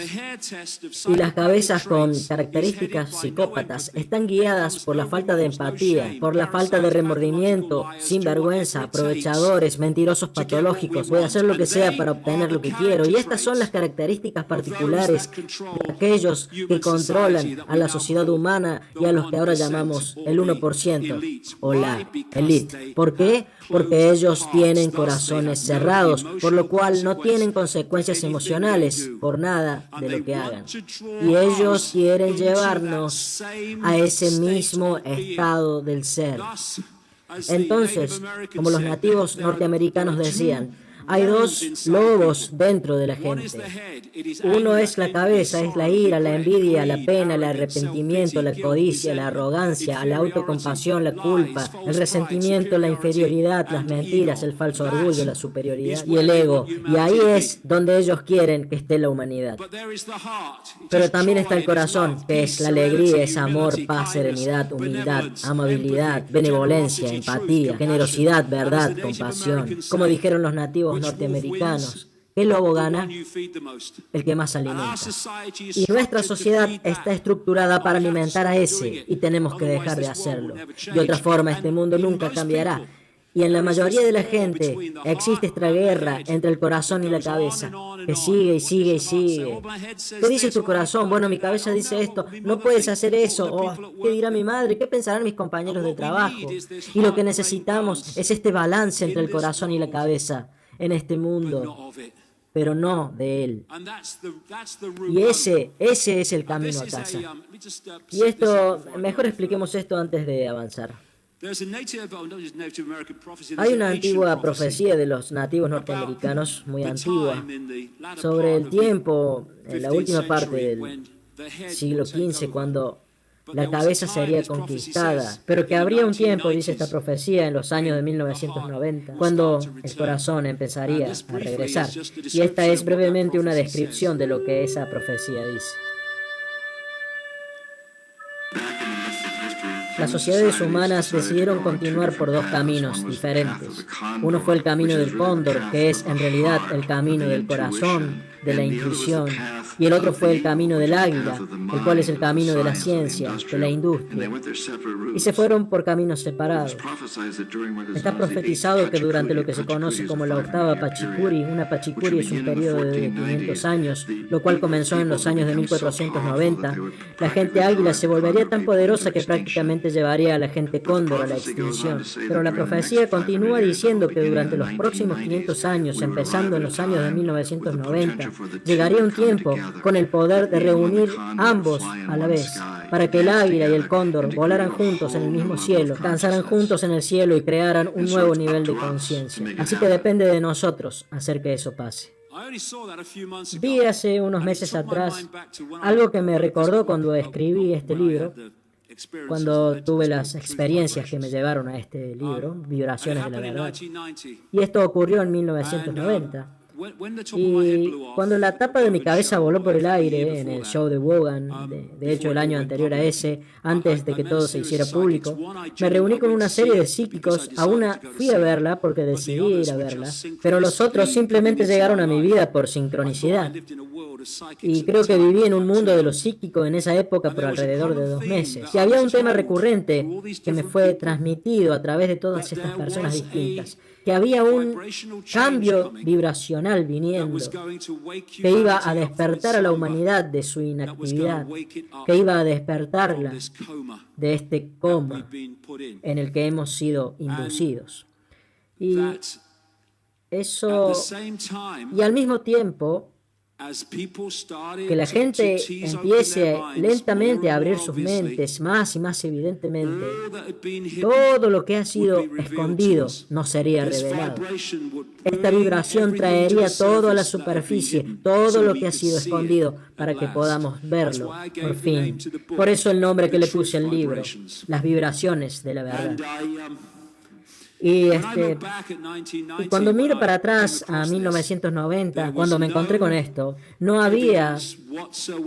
Y las cabezas con características psicópatas están guiadas por la falta de empatía, por la falta de remordimiento, sinvergüenza, aprovechadores, mentirosos patológicos. Voy a hacer lo que sea para obtener lo que quiero. Y estas son las características particulares de aquellos que controlan a la sociedad humana y a los que ahora llamamos el 1% o la élite. ¿Por qué? Porque ellos tienen corazones cerrados, por lo cual no tienen consecuencias emocionales por nada de lo que hagan. Y ellos quieren llevarnos a ese mismo estado del ser. Entonces, como los nativos norteamericanos decían, hay dos lobos dentro de la gente. Uno es la cabeza, es la ira, la envidia, la pena, el arrepentimiento, la codicia, la arrogancia, la autocompasión, la culpa, el resentimiento, la inferioridad, las mentiras, el falso orgullo, la superioridad y el ego. Y ahí es donde ellos quieren que esté la humanidad. Pero también está el corazón, que es la alegría, es amor, paz, serenidad, humildad, amabilidad, benevolencia, empatía, generosidad, verdad, compasión. Como dijeron los nativos norteamericanos, ¿qué lobo gana? El que más alimenta. Y nuestra sociedad está estructurada para alimentar a ese, y tenemos que dejar de hacerlo. De otra forma, este mundo nunca cambiará. Y en la mayoría de la gente existe esta guerra entre el corazón y la cabeza, que sigue y sigue y sigue. ¿Qué dice tu corazón? Bueno, mi cabeza dice esto, no puedes hacer eso. Oh, ¿qué dirá mi madre? ¿Qué pensarán mis compañeros de trabajo? Y lo que necesitamos es este balance entre el corazón y la cabeza en este mundo, pero no de él. Y ese es el camino a casa. Y esto, mejor expliquemos esto antes de avanzar. Hay una antigua profecía de los nativos norteamericanos, muy antigua, sobre el tiempo, en la última parte del siglo XV, cuando la cabeza sería conquistada, pero que habría un tiempo, dice esta profecía, en los años de 1990, cuando el corazón empezaría a regresar. Y esta es brevemente una descripción de lo que esa profecía dice. Las sociedades humanas decidieron continuar por dos caminos diferentes. Uno fue el camino del cóndor, que es en realidad el camino del corazón, de la intuición, y el otro fue el camino del águila, el cual es el camino de la ciencia, de la industria, y se fueron por caminos separados. Está profetizado que durante lo que se conoce como la octava Pachicuri, una Pachicuri es un periodo de 500 años, lo cual comenzó en los años de 1490, la gente águila se volvería tan poderosa que prácticamente llevaría a la gente cóndor a la extinción. Pero la profecía continúa diciendo que durante los próximos 500 años, empezando en los años de 1990, llegaría un tiempo con el poder de reunir ambos a la vez, para que el águila y el cóndor volaran juntos en el mismo cielo, danzaran juntos en el cielo y crearan un nuevo nivel de conciencia. Así que depende de nosotros hacer que eso pase. Vi hace unos meses atrás algo que me recordó cuando escribí este libro, cuando tuve las experiencias que me llevaron a este libro, Vibraciones de la Verdad. Y esto ocurrió en 1990. Y cuando la tapa de mi cabeza voló por el aire en el show de Wogan, de hecho el año anterior a ese, antes de que todo se hiciera público, me reuní con una serie de psíquicos. A una fui a verla porque decidí ir a verla, pero los otros simplemente llegaron a mi vida por sincronicidad. Y creo que viví en un mundo de lo psíquico en esa época por alrededor de 2 meses. Y había un tema recurrente que me fue transmitido a través de todas estas personas distintas, que había un cambio vibracional viniendo, que iba a despertar a la humanidad de su inactividad, que iba a despertarla de este coma en el que hemos sido inducidos. Y eso, y al mismo tiempo, que la gente empiece lentamente a abrir sus mentes más y más evidentemente, todo lo que ha sido escondido no sería revelado. Esta vibración traería todo a la superficie, todo lo que ha sido escondido, para que podamos verlo, por fin. Por eso el nombre que le puse al libro, Las Vibraciones de la Verdad. Y cuando miro para atrás a 1990, cuando me encontré con esto, no había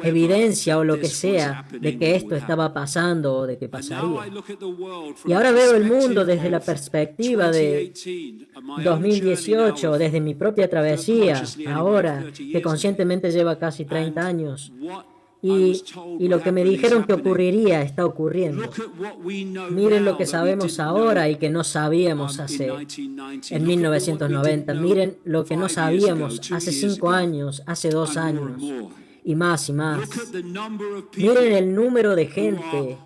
evidencia o lo que sea de que esto estaba pasando o de que pasaría. Y ahora veo el mundo desde la perspectiva de 2018, desde mi propia travesía, ahora que conscientemente lleva casi 30 años. Y lo que me dijeron que ocurriría está ocurriendo. Miren lo que sabemos ahora y que no sabíamos en 1990. Miren lo que no sabíamos hace 5 años, hace 2 años, y más y más. Miren el número de gente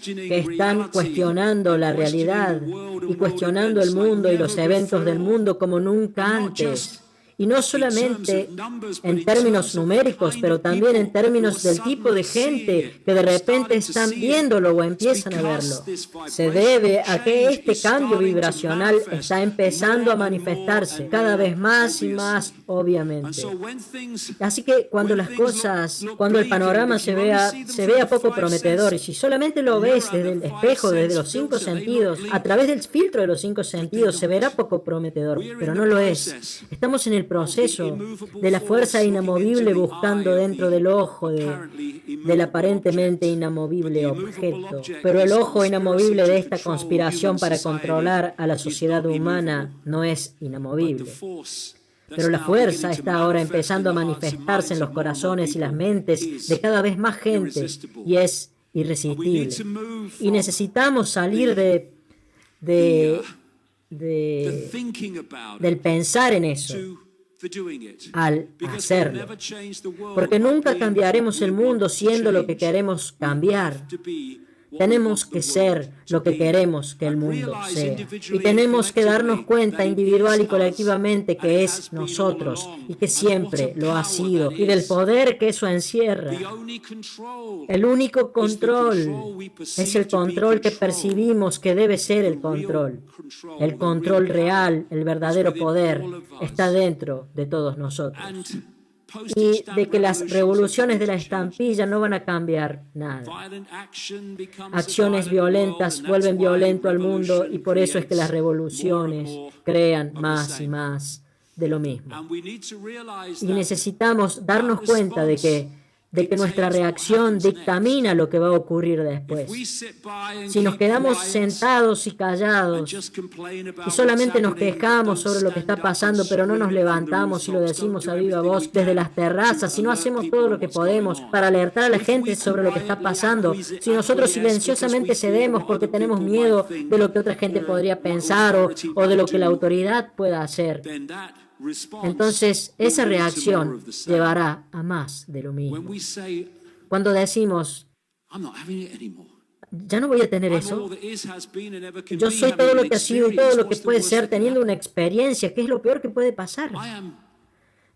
que están cuestionando la realidad y cuestionando el mundo y los eventos del mundo como nunca antes. Y no solamente en términos numéricos, pero también en términos del tipo de gente que de repente están viéndolo o empiezan a verlo. Se debe a que este cambio vibracional está empezando a manifestarse cada vez más y más obviamente. Así que cuando el panorama se vea poco prometedor, y si solamente lo ves desde el espejo, desde los 5 sentidos, a través del filtro de los 5 sentidos, se verá poco prometedor, pero no lo es. Estamos en el proceso de la fuerza inamovible buscando dentro del ojo del aparentemente inamovible objeto. Pero el ojo inamovible de esta conspiración para controlar a la sociedad humana no es inamovible. Pero la fuerza está ahora empezando a manifestarse en los corazones y las mentes de cada vez más gente y es irresistible. Y necesitamos salir del pensar en eso al hacerlo, porque nunca cambiaremos el mundo siendo lo que queremos cambiar. Tenemos que ser lo que queremos que el mundo sea. Y tenemos que darnos cuenta individual y colectivamente que es nosotros y que siempre lo ha sido. Y del poder que eso encierra. El único control es el control que percibimos que debe ser el control. El control real, el verdadero poder, está dentro de todos nosotros. Y de que las revoluciones de la estampilla no van a cambiar nada. Acciones violentas vuelven violento al mundo y por eso es que las revoluciones crean más y más de lo mismo. Y necesitamos darnos cuenta de que nuestra reacción dictamina lo que va a ocurrir después. Si nos quedamos sentados y callados y solamente nos quejamos sobre lo que está pasando, pero no nos levantamos y lo decimos a viva voz desde las terrazas, si no hacemos todo lo que podemos para alertar a la gente sobre lo que está pasando, si nosotros silenciosamente cedemos porque tenemos miedo de lo que otra gente podría pensar o de lo que la autoridad pueda hacer, entonces esa reacción llevará a más de lo mismo. Cuando decimos, ya no voy a tener eso, yo soy todo lo que ha sido y todo lo que puede ser teniendo una experiencia, que es lo peor que puede pasar.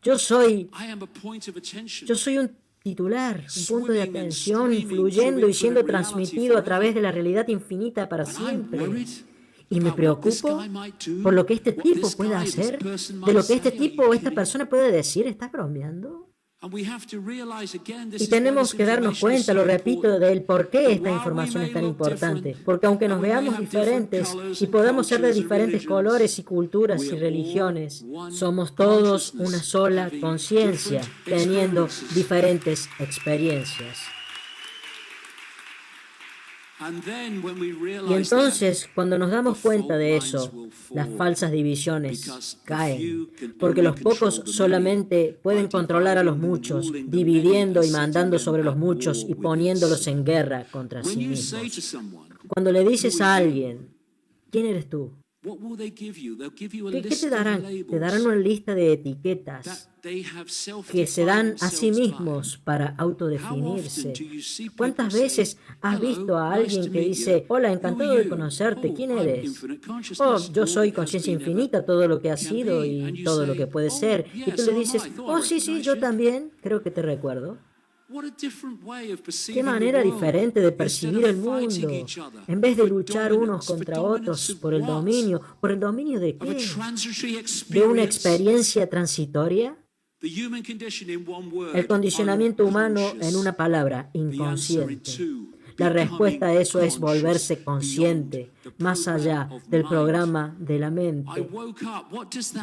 Yo soy I am a point of attention. un titular, un punto de atención, fluyendo y siendo transmitido a través de la realidad infinita para siempre. Y me preocupo por lo que este tipo pueda hacer, de lo que este tipo o esta persona puede decir. ¿Estás bromeando? Y tenemos que darnos cuenta, lo repito, del por qué esta información es tan importante. Porque aunque nos veamos diferentes y podamos ser de diferentes colores y culturas y religiones, somos todos una sola conciencia, teniendo diferentes experiencias. Y entonces, cuando nos damos cuenta de eso, las falsas divisiones caen, porque los pocos solamente pueden controlar a los muchos, dividiendo y mandando sobre los muchos y poniéndolos en guerra contra sí mismos. Cuando le dices a alguien, ¿quién eres tú? ¿Qué te darán? Te darán una lista de etiquetas que se dan a sí mismos para autodefinirse. ¿Cuántas veces has visto a alguien que dice, hola, encantado de conocerte, ¿quién eres? Oh, yo soy conciencia infinita, todo lo que has sido y todo lo que puedes ser. Y tú le dices, oh, sí, yo también, creo que te recuerdo. Qué manera diferente de percibir el mundo. En vez de luchar unos contra otros por el dominio de qué? ¿De una experiencia transitoria? El condicionamiento humano en una palabra, inconsciente. La respuesta a eso es volverse consciente, más allá del programa de la mente.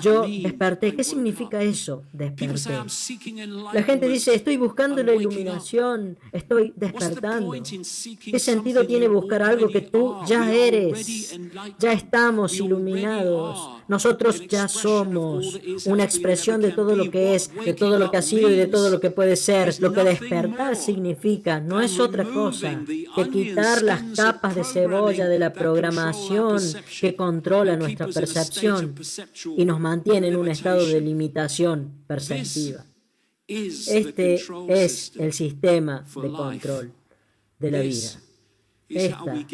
Yo desperté. ¿Qué significa eso? Desperté. La gente dice, estoy buscando la iluminación, estoy despertando. ¿Qué sentido tiene buscar algo que tú ya eres? Ya estamos iluminados. Nosotros ya somos una expresión de todo lo que es, de todo lo que ha sido y de todo lo que puede ser. Lo que despertar significa no es otra cosa que quitar las capas de cebolla de la programación que controla nuestra percepción y nos mantiene en un estado de limitación perceptiva. Este es el sistema de control de la vida. Esta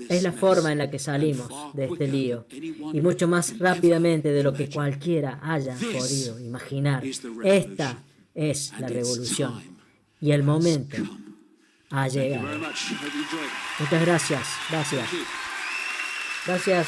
es la forma en la que salimos de este lío, y mucho más rápidamente de lo que cualquiera haya podido imaginar. Esta es la revolución, y el momento ha llegado. Muchas gracias. Gracias.